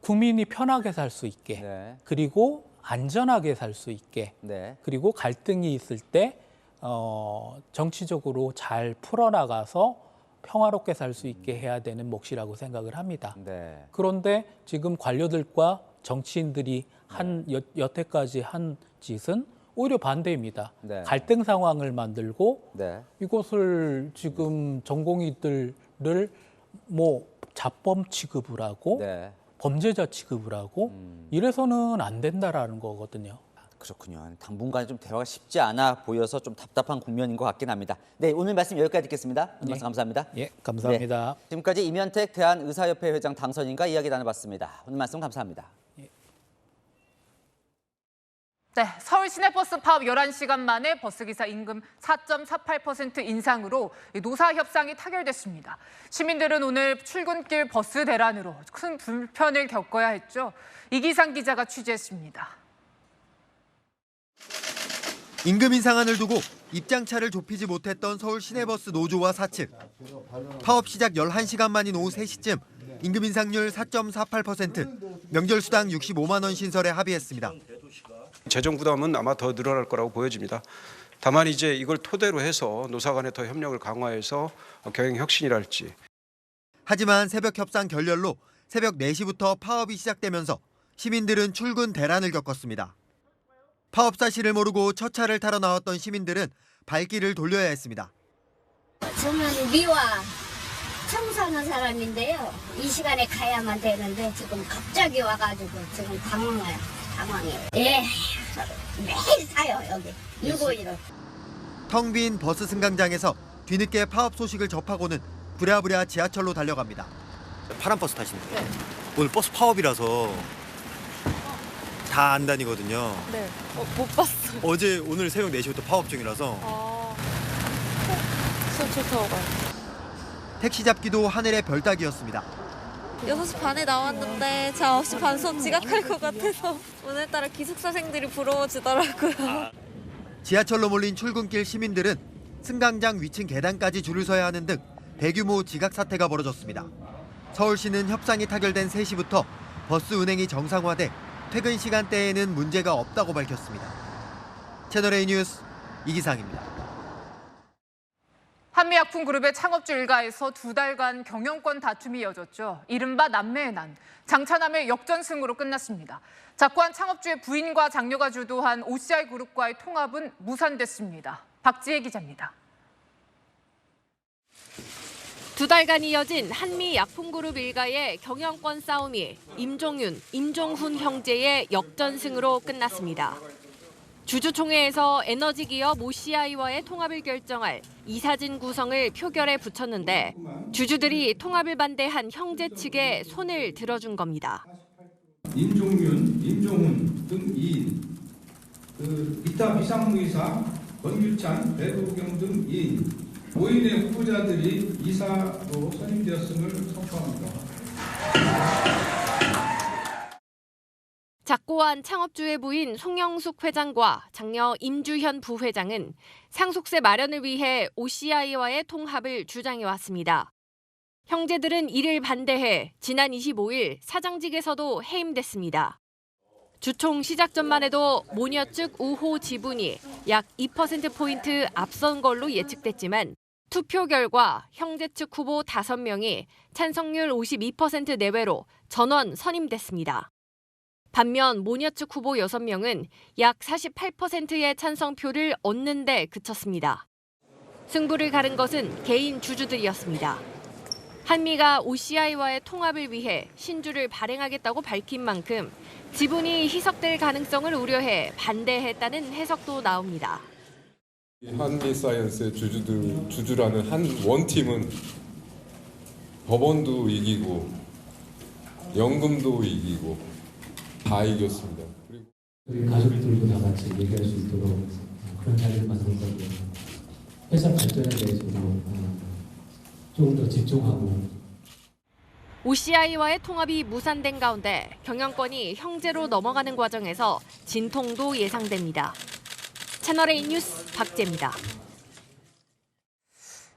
[SPEAKER 14] 국민이 편하게 살 수 있게,
[SPEAKER 1] 네.
[SPEAKER 14] 그리고 안전하게 살 수 있게,
[SPEAKER 1] 네.
[SPEAKER 14] 그리고 갈등이 있을 때 정치적으로 잘 풀어나가서 평화롭게 살 수 있게 해야 되는 몫이라고 생각을 합니다.
[SPEAKER 1] 네.
[SPEAKER 14] 그런데 지금 관료들과 정치인들이 여태까지 한 짓은 오히려 반대입니다.
[SPEAKER 1] 네.
[SPEAKER 14] 갈등 상황을 만들고
[SPEAKER 1] 네.
[SPEAKER 14] 이것을 지금 전공의들을 자범 취급을 하고
[SPEAKER 1] 네.
[SPEAKER 14] 범죄자 취급을 하고 이래서는 안 된다라는 거거든요.
[SPEAKER 1] 그렇군요. 당분간 좀 대화가 쉽지 않아 보여서 좀 답답한 국면인 것 같긴 합니다. 네, 오늘 말씀 여기까지 듣겠습니다. 오늘 말씀 감사합니다.
[SPEAKER 14] 예, 감사합니다.
[SPEAKER 1] 네, 지금까지 임현택 대한의사협회 회장 당선인과 이야기 나눠봤습니다. 오늘 말씀 감사합니다.
[SPEAKER 19] 네, 서울 시내버스 파업 11시간 만에 버스기사 임금 4.48% 인상으로 노사 협상이 타결됐습니다. 시민들은 오늘 출근길 버스 대란으로 큰 불편을 겪어야 했죠. 이기상 기자가 취재했습니다.
[SPEAKER 4] 임금 인상안을 두고 입장차를 좁히지 못했던 서울 시내버스 노조와 사측. 파업 시작 11시간 만인 오후 3시쯤 임금 인상률 4.48%, 명절 수당 65만 원 신설에 합의했습니다.
[SPEAKER 7] 재정 부담은 아마 더 늘어날 거라고 보여집니다. 다만 이제 이걸 토대로 해서 노사 간에 더 협력을 강화해서 경영 혁신이랄지.
[SPEAKER 4] 하지만 새벽 협상 결렬로 새벽 4시부터 파업이 시작되면서 시민들은 출근 대란을 겪었습니다. 파업 사실을 모르고 첫 차를 타러 나왔던 시민들은 발길을 돌려야 했습니다.
[SPEAKER 15] 저는 미화 청소하는 사람인데요. 이 시간에 가야만 되는데 지금 갑자기 와가지고 지금 당황해요. 예, 매일 사요 여기 651을.
[SPEAKER 4] 텅 빈 버스 승강장에서 뒤늦게 파업 소식을 접하고는 부랴부랴 지하철로 달려갑니다.
[SPEAKER 16] 파란 버스 타시는 거예요? 네. 오늘 버스 파업이라서 다 안 다니거든요.
[SPEAKER 17] 네, 못 봤어요.
[SPEAKER 16] 어제 오늘 새벽 4시부터 파업 중이라서.
[SPEAKER 17] 수업 타고 가요.
[SPEAKER 4] 택시 잡기도 하늘의 별 따기였습니다.
[SPEAKER 17] 6시 반에 나왔는데 제 9시 반 수업 지각할 것 같아서 오늘따라 기숙사생들이 부러워지더라고요.
[SPEAKER 4] 지하철로 몰린 출근길 시민들은 승강장 위층 계단까지 줄을 서야 하는 등 대규모 지각 사태가 벌어졌습니다. 서울시는 협상이 타결된 3시부터 버스 운행이 정상화돼 퇴근 시간대에는 문제가 없다고 밝혔습니다. 채널A 뉴스 이기상입니다.
[SPEAKER 19] 한미약품그룹의 창업주 일가에서 2달간 경영권 다툼이 이어졌죠. 이른바 남매의 난, 장차남의 역전승으로 끝났습니다. 작고한 창업주의 부인과 장녀가 주도한 OCI그룹과의 통합은 무산됐습니다. 박지혜 기자입니다.
[SPEAKER 6] 2달간 이어진 한미약품그룹 일가의 경영권 싸움이 임종윤, 임종훈 형제의 역전승으로 끝났습니다. 주주총회에서 에너지기업 OCI와의 통합을 결정할 이사진 구성을 표결에 붙였는데 주주들이 통합을 반대한 형제 측에 손을 들어준 겁니다.
[SPEAKER 18] 임종윤, 임종훈 등 2인, 이타 비상무이사, 권규찬, 배도경 등 2인, 5인의 후보자들이 이사로 선임되었음을 선포합니다.
[SPEAKER 6] 작고한 창업주의 부인 송영숙 회장과 장녀 임주현 부회장은 상속세 마련을 위해 OCI와의 통합을 주장해왔습니다. 형제들은 이를 반대해 지난 25일 사장직에서도 해임됐습니다. 주총 시작 전만 해도 모녀 측 우호 지분이 약 2%포인트 앞선 걸로 예측됐지만 투표 결과 형제 측 후보 5명이 찬성률 52% 내외로 전원 선임됐습니다. 반면 모녀 측 후보 6명은 약 48%의 찬성표를 얻는 데 그쳤습니다. 승부를 가른 것은 개인 주주들이었습니다. 한미가 OCI와의 통합을 위해 신주를 발행하겠다고 밝힌 만큼 지분이 희석될 가능성을 우려해 반대했다는 해석도 나옵니다.
[SPEAKER 20] 한미사이언스의 주주라는 한 원팀은 법원도 이기고 연금도 이기고 다 이겼습니다.
[SPEAKER 21] 우리 가족들도 다 같이 얘기할 수 있도록 그런 자리를 만들 거고요. 회사 발전에 대해서도 조금 더 집중하고.
[SPEAKER 6] OCI와의 통합이 무산된 가운데 경영권이 형제로 넘어가는 과정에서 진통도 예상됩니다. 채널A 뉴스 박재입니다.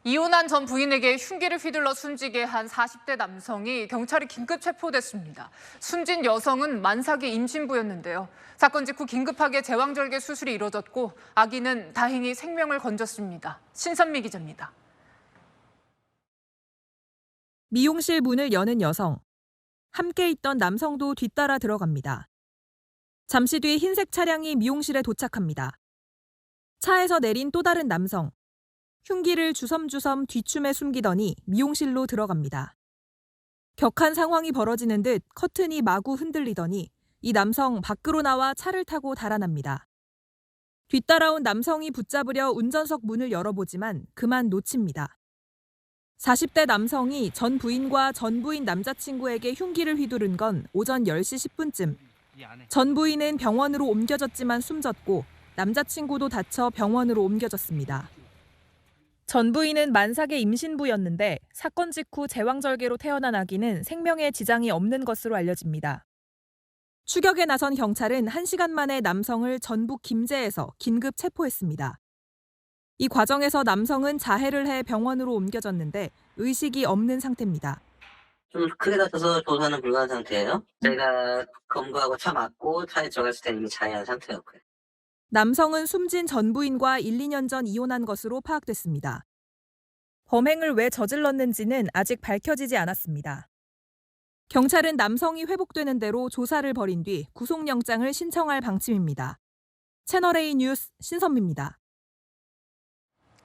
[SPEAKER 19] 이혼한 전 부인에게 흉기를 휘둘러 숨지게 한 40대 남성이 경찰에 긴급 체포됐습니다. 숨진 여성은 만삭의 임신부였는데요. 사건 직후 긴급하게 제왕절개 수술이 이뤄졌고 아기는 다행히 생명을 건졌습니다. 신선미 기자입니다.
[SPEAKER 22] 미용실 문을 여는 여성. 함께 있던 남성도 뒤따라 들어갑니다. 잠시 뒤 흰색 차량이 미용실에 도착합니다. 차에서 내린 또 다른 남성. 흉기를 주섬주섬 뒷춤에 숨기더니 미용실로 들어갑니다. 격한 상황이 벌어지는 듯 커튼이 마구 흔들리더니 이 남성 밖으로 나와 차를 타고 달아납니다. 뒤따라온 남성이 붙잡으려 운전석 문을 열어보지만 그만 놓칩니다. 40대 남성이 전 부인과 전 부인 남자친구에게 흉기를 휘두른 건 오전 10시 10분쯤. 전 부인은 병원으로 옮겨졌지만 숨졌고 남자친구도 다쳐 병원으로 옮겨졌습니다. 전 부인은 만삭의 임신부였는데 사건 직후 제왕절개로 태어난 아기는 생명에 지장이 없는 것으로 알려집니다. 추격에 나선 경찰은 1시간 만에 남성을 전북 김제에서 긴급 체포했습니다. 이 과정에서 남성은 자해를 해 병원으로 옮겨졌는데 의식이 없는 상태입니다.
[SPEAKER 23] 좀 크게 다쳐서 조사는 불가한 상태예요. 제가 검거하고 차 맞고 차에 들어갔을 때 이미 자해한 상태였고요.
[SPEAKER 22] 남성은 숨진 전 부인과 1, 2년 전 이혼한 것으로 파악됐습니다. 범행을 왜 저질렀는지는 아직 밝혀지지 않았습니다. 경찰은 남성이 회복되는 대로 조사를 벌인 뒤 구속영장을 신청할 방침입니다. 채널A 뉴스 신선미입니다.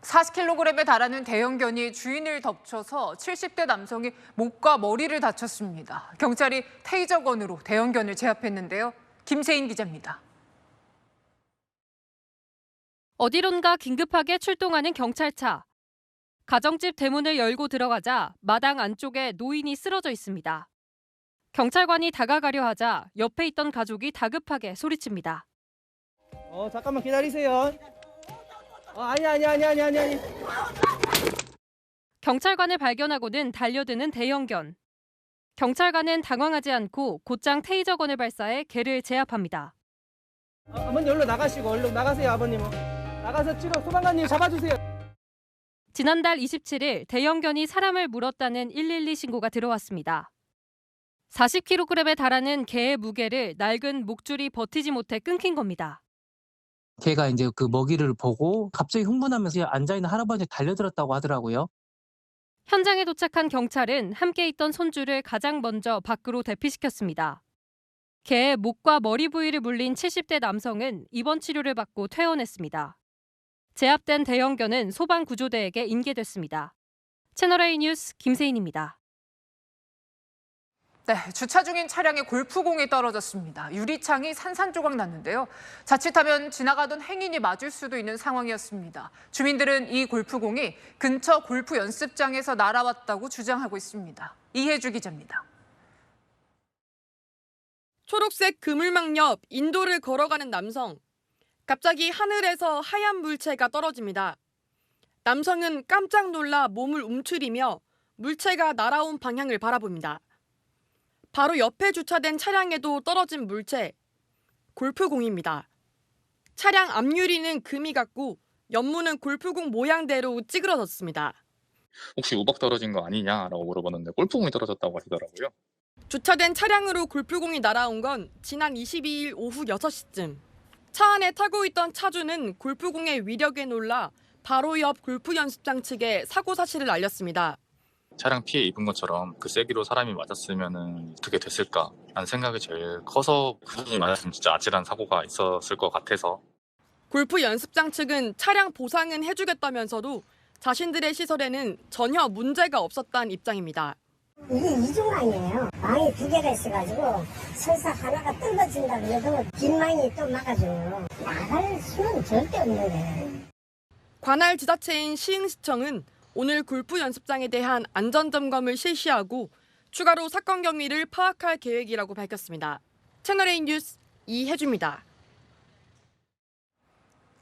[SPEAKER 19] 40kg에 달하는 대형견이 주인을 덮쳐서 70대 남성이 목과 머리를 다쳤습니다. 경찰이 테이저건으로 대형견을 제압했는데요. 김세인 기자입니다.
[SPEAKER 26] 어디론가 긴급하게 출동하는 경찰차. 가정집 대문을 열고 들어가자 마당 안쪽에 노인이 쓰러져 있습니다. 경찰관이 다가가려 하자 옆에 있던 가족이 다급하게 소리칩니다.
[SPEAKER 27] 잠깐만 기다리세요. 아니.
[SPEAKER 26] 경찰관을 발견하고는 달려드는 대형견. 경찰관은 당황하지 않고 곧장 테이저건을 발사해 개를 제압합니다.
[SPEAKER 27] 어머니 얼른 나가시고 얼른 나가세요 아버님은. 나가서 치료 소방관님 잡아주세요.
[SPEAKER 26] 지난달 27일 대형견이 사람을 물었다는 112 신고가 들어왔습니다. 40kg에 달하는 개의 무게를 낡은 목줄이 버티지 못해 끊긴 겁니다.
[SPEAKER 2] 걔가 이제 그 먹이를 보고 갑자기 흥분하면서 앉아있는 할아버지한테 달려들었다고 하더라고요.
[SPEAKER 26] 현장에 도착한 경찰은 함께 있던 손주를 가장 먼저 밖으로 대피시켰습니다. 개의 목과 머리 부위를 물린 70대 남성은 입원 치료를 받고 퇴원했습니다. 제압된 대형견은 소방구조대에게 인계됐습니다. 채널A 뉴스 김세인입니다.
[SPEAKER 19] 네, 주차 중인 차량에 골프공이 떨어졌습니다. 유리창이 산산조각 났는데요. 자칫하면 지나가던 행인이 맞을 수도 있는 상황이었습니다. 주민들은 이 골프공이 근처 골프 연습장에서 날아왔다고 주장하고 있습니다. 이혜주 기자입니다.
[SPEAKER 3] 초록색 그물망 옆 인도를 걸어가는 남성. 갑자기 하늘에서 하얀 물체가 떨어집니다. 남성은 깜짝 놀라 몸을 움츠리며 물체가 날아온 방향을 바라봅니다. 바로 옆에 주차된 차량에도 떨어진 물체, 골프공입니다. 차량 앞유리는 금이 같고 옆문은 골프공 모양대로 찌그러졌습니다.
[SPEAKER 5] 혹시 우박 떨어진 거 아니냐라고 물어봤는데 골프공이 떨어졌다고 하시더라고요.
[SPEAKER 3] 주차된 차량으로 골프공이 날아온 건 지난 22일 오후 6시쯤. 차 안에 타고 있던 차주는 골프공의 위력에 놀라 바로 옆 골프 연습장 측에 사고 사실을 알렸습니다.
[SPEAKER 5] 차량 피해 입은 것처럼 그 세기로 사람이 맞았으면 어떻게 됐을까라는 생각이 제일 커서 그분이 맞았으면 진짜 아찔한 사고가 있었을 것 같아서.
[SPEAKER 3] 골프 연습장 측은 차량 보상은 해주겠다면서도 자신들의 시설에는 전혀 문제가 없었다는 입장입니다.
[SPEAKER 15] 이게 이중망이에요. 망이 두 개가 있어가지고 설사 하나가 떨어진다 그래도 뒷망이 또 막아줘요. 나갈 수는 절대 없는데.
[SPEAKER 3] 관할 지자체인 시흥시청은 오늘 골프 연습장에 대한 안전점검을 실시하고 추가로 사건 경위를 파악할 계획이라고 밝혔습니다. 채널A 뉴스 이혜주입니다.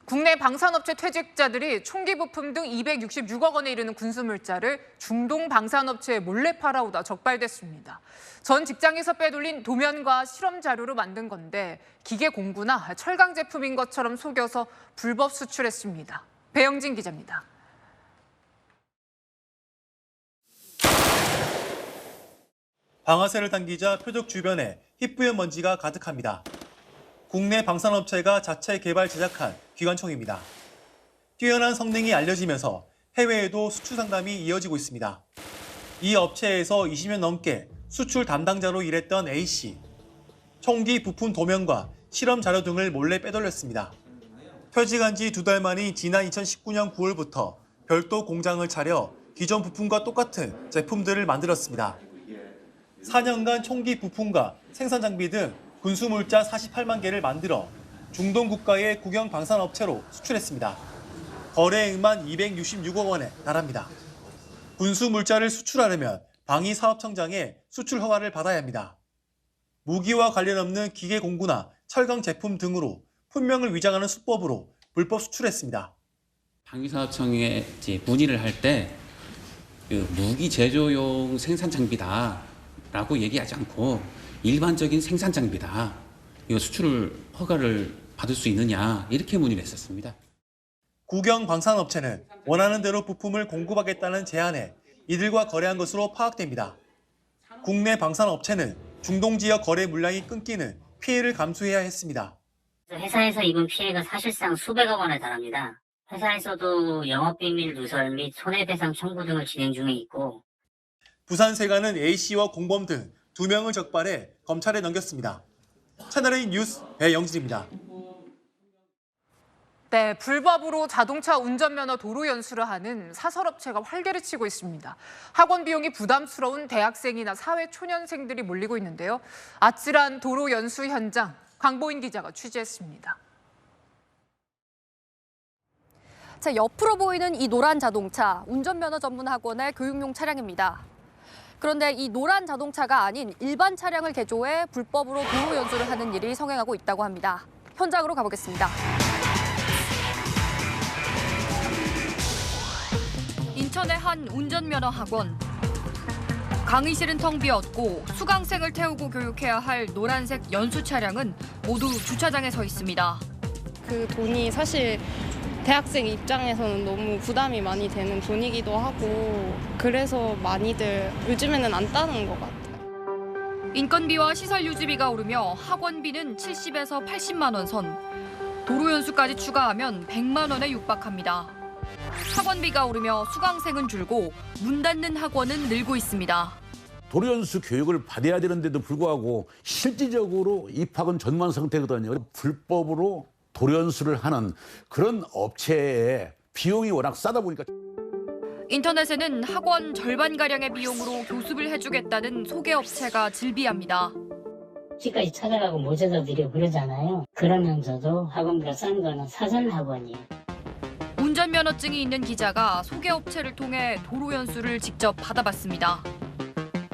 [SPEAKER 19] 국내 방산업체 퇴직자들이 총기 부품 등 266억 원에 이르는 군수물자를 중동 방산업체에 몰래 팔아오다 적발됐습니다. 전 직장에서 빼돌린 도면과 실험 자료로 만든 건데 기계 공구나 철강 제품인 것처럼 속여서 불법 수출했습니다. 배영진 기자입니다.
[SPEAKER 9] 방아쇠를 당기자 표적 주변에 희뿌연 먼지가 가득합니다. 국내 방산업체가 자체 개발 제작한 기관총입니다. 뛰어난 성능이 알려지면서 해외에도 수출 상담이 이어지고 있습니다. 이 업체에서 20년 넘게 수출 담당자로 일했던 A씨. 총기 부품 도면과 실험 자료 등을 몰래 빼돌렸습니다. 퇴직한 지 2달 만인 지난 2019년 9월부터 별도 공장을 차려 기존 부품과 똑같은 제품들을 만들었습니다. 4년간 총기 부품과 생산 장비 등 군수물자 48만 개를 만들어 중동 국가의 국영 방산업체로 수출했습니다. 거래액만 266억 원에 달합니다. 군수물자를 수출하려면 방위사업청장의 수출 허가를 받아야 합니다. 무기와 관련 없는 기계 공구나 철강 제품 등으로 품명을 위장하는 수법으로 불법 수출했습니다.
[SPEAKER 10] 방위사업청에 문의를 할 때 무기 제조용 생산 장비다라고 얘기하지 않고 일반적인 생산 장비다. 이거 수출 허가를 받을 수 있느냐 이렇게 문의를 했었습니다.
[SPEAKER 9] 국영 방산업체는 원하는 대로 부품을 공급하겠다는 제안에 이들과 거래한 것으로 파악됩니다. 국내 방산업체는 중동 지역 거래 물량이 끊기는 피해를 감수해야 했습니다.
[SPEAKER 23] 회사에서 입은 피해가 사실상 수백억 원에 달합니다. 회사에서도 영업비밀 누설 및 손해배상 청구 등을 진행 중에 있고
[SPEAKER 9] 부산세관은 A씨와 공범 등 2명을 적발해 검찰에 넘겼습니다. 채널A 뉴스 배영진입니다.
[SPEAKER 19] 네, 불법으로 자동차 운전면허 도로 연수를 하는 사설업체가 활개를 치고 있습니다. 학원 비용이 부담스러운 대학생이나 사회 초년생들이 몰리고 있는데요. 아찔한 도로 연수 현장, 강보인 기자가 취재했습니다.
[SPEAKER 26] 제 옆으로 보이는 이 노란 자동차, 운전면허 전문 학원의 교육용 차량입니다. 그런데 이 노란 자동차가 아닌 일반 차량을 개조해 불법으로 도로 연수를 하는 일이 성행하고 있다고 합니다. 현장으로 가보겠습니다. 인천의 한 운전면허 학원. 강의실은 텅 비었고 수강생을 태우고 교육해야 할 노란색 연수 차량은 모두 주차장에 서 있습니다.
[SPEAKER 24] 그 돈이 사실 대학생 입장에서는 너무 부담이 많이 되는 돈이기도 하고 그래서 많이들 요즘에는 안 따는 것 같아요.
[SPEAKER 1] 인건비와 시설 유지비가 오르며 학원비는 70에서 80만 원 선, 도로 연수까지 추가하면 100만 원에 육박합니다. 학원비가 오르며 수강생은 줄고 문 닫는 학원은 늘고 있습니다.
[SPEAKER 8] 도로연수 교육을 받아야 되는데도 불구하고 실질적으로 입학은 전무한 상태거든요. 불법으로 도로연수를 하는 그런 업체의 비용이 워낙 싸다 보니까.
[SPEAKER 1] 인터넷에는 학원 절반가량의 비용으로 교습을 해주겠다는 소개업체가 즐비합니다.
[SPEAKER 15] 집까지 찾아가고 모셔다 드리고 그러잖아요. 그러면서도 학원비가 싼 거는 사설 학원이에요.
[SPEAKER 1] 운전면허증이 있는 기자가 소개업체를 통해 도로연수를 직접 받아봤습니다.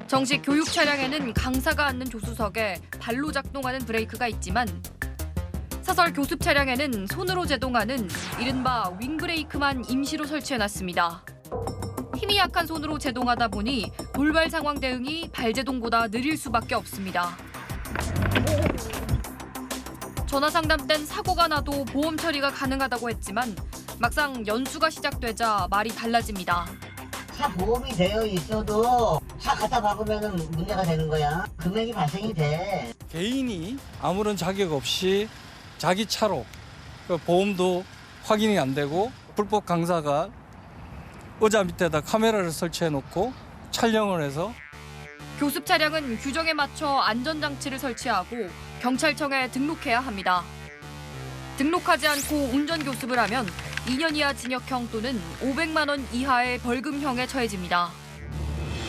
[SPEAKER 1] 정식 교육 차량에는 강사가 앉는 조수석에 발로 작동하는 브레이크가 있지만 사설 교습 차량에는 손으로 제동하는 이른바 윙브레이크만 임시로 설치해놨습니다. 힘이 약한 손으로 제동하다 보니 돌발 상황 대응이 발제동보다 느릴 수밖에 없습니다. 전화 상담 땐 사고가 나도 보험 처리가 가능하다고 했지만 막상 연수가 시작되자 말이 달라집니다.
[SPEAKER 15] 차 보험이 되어 있어도 차 갖다 박으면 문제가 되는 거야. 금액이 발생이 돼.
[SPEAKER 11] 개인이 아무런 자격 없이 자기 차로 보험도 확인이 안 되고 불법 강사가 의자 밑에다 카메라를 설치해 놓고 촬영을 해서
[SPEAKER 1] 교습 차량은 규정에 맞춰 안전장치를 설치하고 경찰청에 등록해야 합니다. 등록하지 않고 운전교습을 하면 2년 이하 징역형 또는 500만 원 이하의 벌금형에 처해집니다.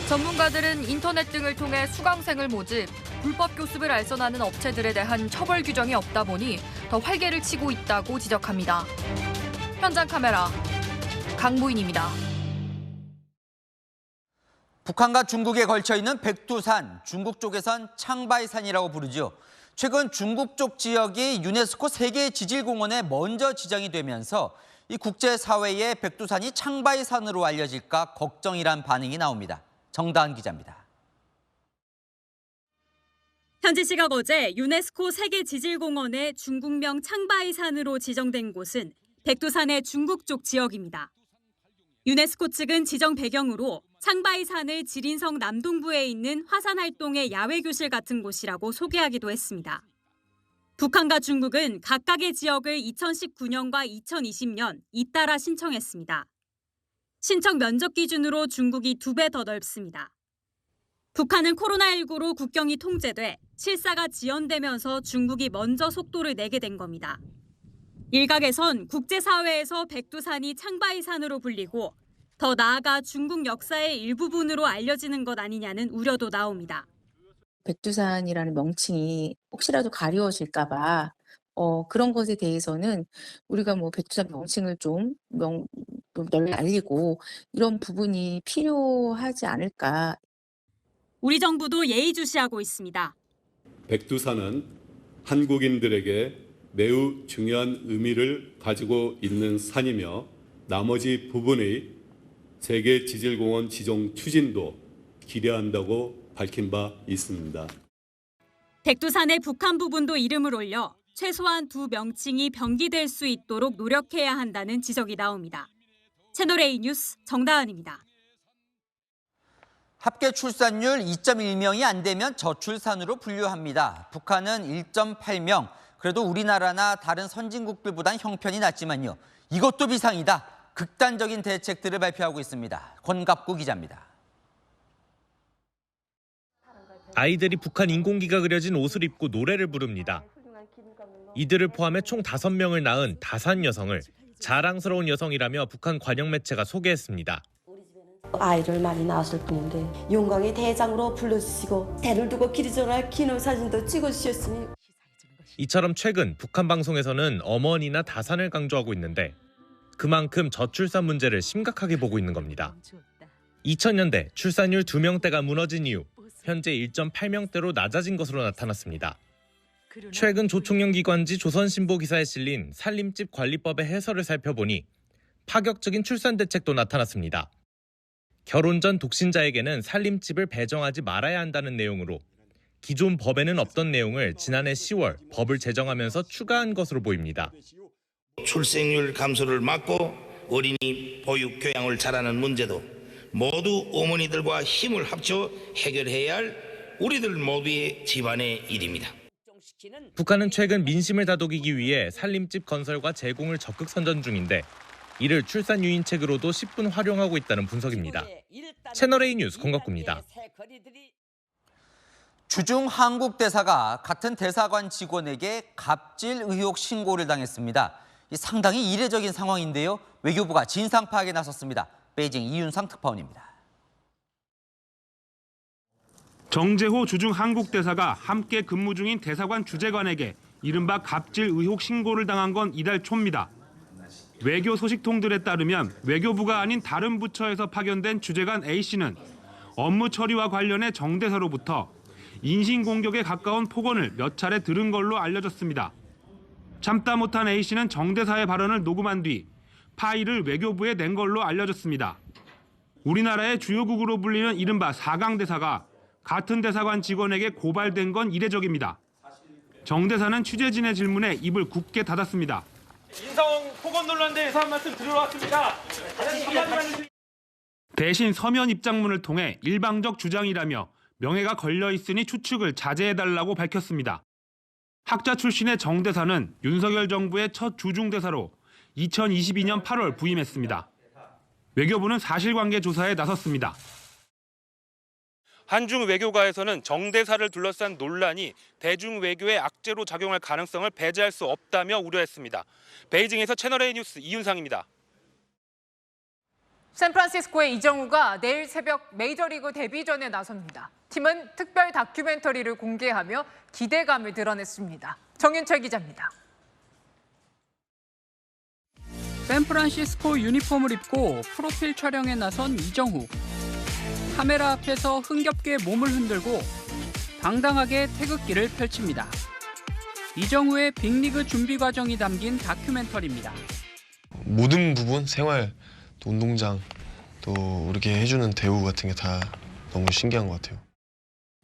[SPEAKER 1] 전문가들은 인터넷 등을 통해 수강생을 모집, 불법 교습을 알선하는 업체들에 대한 처벌 규정이 없다 보니 더 활개를 치고 있다고 지적합니다. 현장 카메라 강보인입니다.
[SPEAKER 12] 북한과 중국에 걸쳐 있는 백두산, 중국 쪽에선 창바이산이라고 부르죠. 최근 중국 쪽 지역이 유네스코 세계지질공원에 먼저 지정이 되면서 이 국제사회에 백두산이 창바이산으로 알려질까 걱정이란 반응이 나옵니다. 정다은 기자입니다.
[SPEAKER 13] 현지 시각 어제 유네스코 세계지질공원의 중국명 창바이산으로 지정된 곳은 백두산의 중국 쪽 지역입니다. 유네스코 측은 지정 배경으로 창바이산을 지린성 남동부에 있는 화산활동의 야외교실 같은 곳이라고 소개하기도 했습니다. 북한과 중국은 각각의 지역을 2019년과 2020년 잇따라 신청했습니다. 신청 면적 기준으로 중국이 2배 더 넓습니다. 북한은 코로나19로 국경이 통제돼 실사가 지연되면서 중국이 먼저 속도를 내게 된 겁니다. 일각에선 국제사회에서 백두산이 창바이산으로 불리고 더 나아가 중국 역사의 일부분으로 알려지는 것 아니냐는 우려도 나옵니다.
[SPEAKER 14] 백두산이라는 명칭이 혹시라도 가려워질까 봐 그런 것에 대해서는 우리가 백두산 명칭을 좀 널리 알리고 이런 부분이 필요하지 않을까.
[SPEAKER 13] 우리 정부도 예의주시하고 있습니다.
[SPEAKER 25] 백두산은 한국인들에게 매우 중요한 의미를 가지고 있는 산이며 나머지 부분의 세계지질공원 지정 추진도 기대한다고 밝힌 바 있습니다.
[SPEAKER 13] 백두산의 북한 부분도 이름을 올려 최소한 2 명칭이 병기될 수 있도록 노력해야 한다는 지적이 나옵니다. 채널A 뉴스 정다은입니다.
[SPEAKER 12] 합계 출산율 2.1명이 안 되면 저출산으로 분류합니다. 북한은 1.8명, 그래도 우리나라나 다른 선진국들보단 형편이 낫지만요. 이것도 비상이다. 극단적인 대책들을 발표하고 있습니다. 권갑구 기자입니다.
[SPEAKER 28] 아이들이 북한 인공기가 그려진 옷을 입고 노래를 부릅니다. 이들을 포함해 총 5명을 낳은 다산 여성을 자랑스러운 여성이라며 북한 관영 매체가 소개했습니다.
[SPEAKER 29] 아이를 많이 낳았을 뿐인데 용광의 대장으로 불러주시고 대를 두고 기리전할 기념사진도 찍어주셨으니.
[SPEAKER 28] 이처럼 최근 북한 방송에서는 어머니나 다산을 강조하고 있는데 그만큼 저출산 문제를 심각하게 보고 있는 겁니다. 2000년대 출산율 2명대가 무너진 이후 현재 1.8명대로 낮아진 것으로 나타났습니다. 최근 조총련 기관지 조선신보 기사에 실린 살림집 관리법의 해설을 살펴보니 파격적인 출산 대책도 나타났습니다. 결혼 전 독신자에게는 살림집을 배정하지 말아야 한다는 내용으로 기존 법에는 없던 내용을 지난해 10월 법을 제정하면서 추가한 것으로 보입니다.
[SPEAKER 30] 출생률 감소를 막고 어린이 보육 교양을 잘하는 문제도 모두 어머니들과 힘을 합쳐 해결해야 할 우리들 모두의 집안의 일입니다.
[SPEAKER 28] 북한은 최근 민심을 다독이기 위해 살림집 건설과 제공을 적극 선전 중인데 이를 출산 유인책으로도 10분 활용하고 있다는 분석입니다. 채널A 뉴스 권갑구입니다.
[SPEAKER 12] 주중 한국 대사가 같은 대사관 직원에게 갑질 의혹 신고를 당했습니다. 상당히 이례적인 상황인데요. 외교부가 진상 파악에 나섰습니다. 베이징 이윤상 특파원입니다.
[SPEAKER 4] 정재호 주중 한국 대사가 함께 근무 중인 대사관 주재관에게 이른바 갑질 의혹 신고를 당한 건 이달 초입니다. 외교 소식통들에 따르면 외교부가 아닌 다른 부처에서 파견된 주재관 A씨는 업무 처리와 관련해 정 대사로부터 인신공격에 가까운 폭언을 몇 차례 들은 걸로 알려졌습니다. 참다 못한 A씨는 정 대사의 발언을 녹음한 뒤 파일을 외교부에 낸 걸로 알려졌습니다. 우리나라의 주요국으로 불리는 이른바 4강 대사가 같은 대사관 직원에게 고발된 건 이례적입니다. 정 대사는 취재진의 질문에 입을 굳게 닫았습니다.
[SPEAKER 6] 인성 폭언 논란 대해서 한 말씀 드리러 왔습니다.
[SPEAKER 4] 대신 서면 입장문을 통해 일방적 주장이라며 명예가 걸려 있으니 추측을 자제해달라고 밝혔습니다. 학자 출신의 정 대사는 윤석열 정부의 첫 주중대사로 2022년 8월 부임했습니다. 외교부는 사실관계 조사에 나섰습니다.
[SPEAKER 6] 한중 외교가에서는 정 대사를 둘러싼 논란이 대중 외교의 악재로 작용할 가능성을 배제할 수 없다며 우려했습니다. 베이징에서 채널A 뉴스 이윤상입니다.
[SPEAKER 19] 샌프란시스코의 이정우가 내일 새벽 메이저리그 데뷔전에 나섭니다. 팀은 특별 다큐멘터리를 공개하며 기대감을 드러냈습니다. 정윤철 기자입니다.
[SPEAKER 7] 샌프란시스코 유니폼을 입고 프로필 촬영에 나선 이정우. 카메라 앞에서 흥겹게 몸을 흔들고 당당하게 태극기를 펼칩니다. 이정우의 빅리그 준비 과정이 담긴 다큐멘터리입니다.
[SPEAKER 16] 모든 부분, 생활, 또 운동장, 또 이렇게 해주는 대우 같은 게 다 너무 신기한 것 같아요.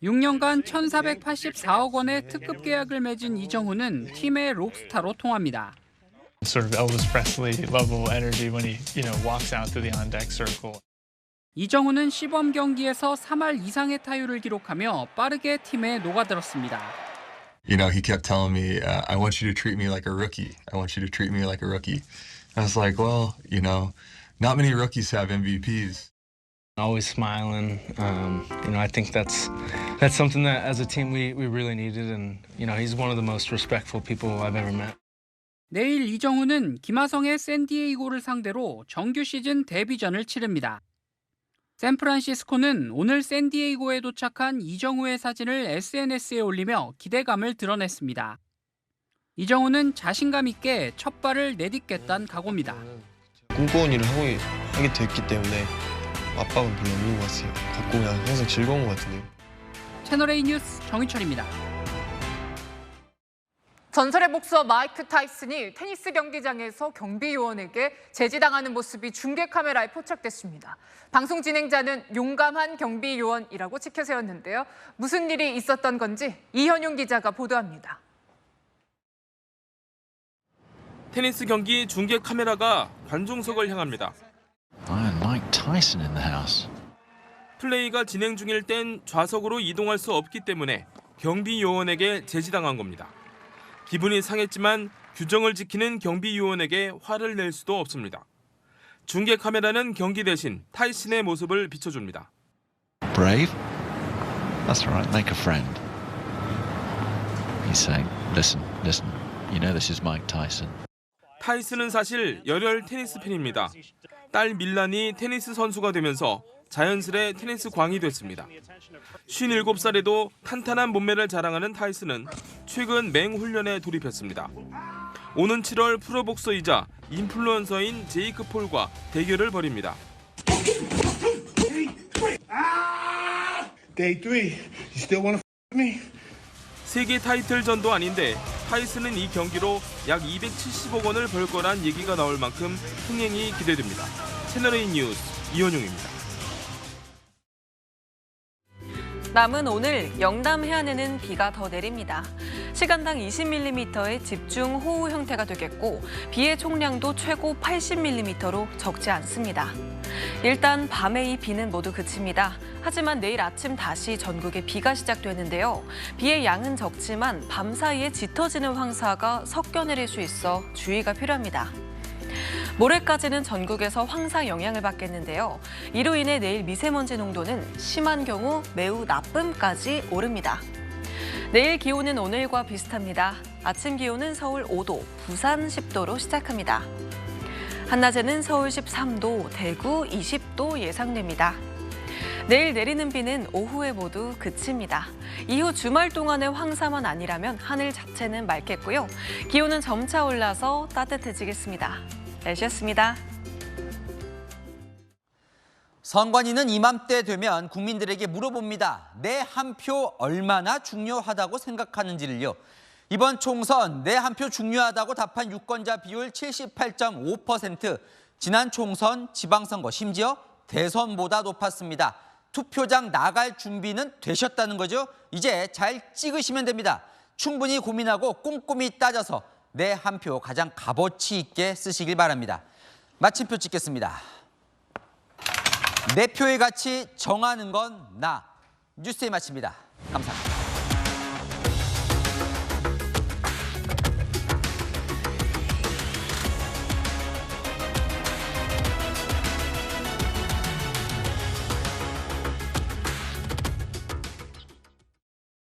[SPEAKER 7] 6년간 1,484억 원의 특급 계약을 맺은 이정우는 팀의 록스타로 통합니다.
[SPEAKER 17] Sort of Elvis Presley level energy when he, walks out through the on deck circle.
[SPEAKER 7] 이정우는 시범 경기에서 3할 이상의 타율을 기록하며 빠르게 팀에 녹아들었습니다.
[SPEAKER 18] He kept telling me, I want you to treat me like a rookie. I want you to treat me like a rookie. I was like, well, not many rookies have MVPs.
[SPEAKER 17] Always smiling. I think that's something that as a team we really needed, and he's one of the most respectful people I've ever met.
[SPEAKER 7] 내일 이정우는 김하성의 샌디에이고를 상대로 정규 시즌 데뷔전을 치릅니다. 샌프란시스코는 오늘 샌디에이고에 도착한 이정우의 사진을 SNS에 올리며 기대감을 드러냈습니다. 이정우는 자신감 있게 첫 발을 내딛겠다는 각오입니다.
[SPEAKER 16] 꿈꿔온 일을 하게 됐기 때문에 압박은 별로 없는 것 같아요. 갖고 그냥 항상 즐거운 것 같은데요.
[SPEAKER 7] 채널A 뉴스 정희철입니다.
[SPEAKER 19] 전설의 복서 마이크 타이슨이 테니스 경기장에서 경비 요원에게 제지당하는 모습이 중계 카메라에 포착됐습니다. 방송 진행자는 용감한 경비 요원이라고 치켜세웠는데요. 무슨 일이 있었던 건지 이현용 기자가 보도합니다.
[SPEAKER 6] 테니스 경기 중계 카메라가 관중석을 향합니다.
[SPEAKER 20] Mike Tyson in the house.
[SPEAKER 6] 플레이가 진행 중일 땐 좌석으로 이동할 수 없기 때문에 경비 요원에게 제지당한 겁니다. 기분이 상했지만 규정을 지키는 경비 요원에게 화를 낼 수도 없습니다. 중계 카메라는 경기 대신 타이슨의 모습을 비춰줍니다.
[SPEAKER 20] Brave? That's right, make a friend. He's saying, listen, this is Mike Tyson.
[SPEAKER 6] 타이슨은 사실 열혈 테니스 팬입니다. 딸 밀란이 테니스 선수가 되면서 자연스레 테니스 광이 됐습니다. 57살에도 탄탄한 몸매를 자랑하는 타이슨은 최근 맹훈련에 돌입했습니다. 오는 7월 프로복서이자 인플루언서인 제이크 폴과 대결을 벌입니다.
[SPEAKER 30] Day 3, you still want to me?
[SPEAKER 6] 세계 타이틀전도 아닌데 타이슨은 이 경기로 약 270억 원을 벌 거란 얘기가 나올 만큼 흥행이 기대됩니다. 채널A 뉴스 이현용입니다.
[SPEAKER 2] 남은 오늘 영남 해안에는 비가 더 내립니다. 시간당 20mm의 집중 호우 형태가 되겠고 비의 총량도 최고 80mm로 적지 않습니다. 일단 밤에 이 비는 모두 그칩니다. 하지만 내일 아침 다시 전국에 비가 시작되는데요. 비의 양은 적지만 밤 사이에 짙어지는 황사가 섞여 내릴 수 있어 주의가 필요합니다. 모레까지는 전국에서 황사 영향을 받겠는데요. 이로 인해 내일 미세먼지 농도는 심한 경우 매우 나쁨까지 오릅니다. 내일 기온은 오늘과 비슷합니다. 아침 기온은 서울 5도, 부산 10도로 시작합니다. 한낮에는 서울 13도, 대구 20도 예상됩니다. 내일 내리는 비는 오후에 모두 그칩니다. 이후 주말 동안의 황사만 아니라면 하늘 자체는 맑겠고요. 기온은 점차 올라서 따뜻해지겠습니다. 날씨였습니다.
[SPEAKER 12] 선관위는 이맘때 되면 국민들에게 물어봅니다. 내 한 표 얼마나 중요하다고 생각하는지를요. 이번 총선 내 한 표 중요하다고 답한 유권자 비율 78.5%. 지난 총선, 지방선거, 심지어 대선보다 높았습니다. 투표장 나갈 준비는 되셨다는 거죠? 이제 잘 찍으시면 됩니다. 충분히 고민하고 꼼꼼히 따져서 내 한 표 가장 값어치 있게 쓰시길 바랍니다. 마침표 찍겠습니다. 내 표의 가치 정하는 건 나. 뉴스의 마칩니다. 감사합니다.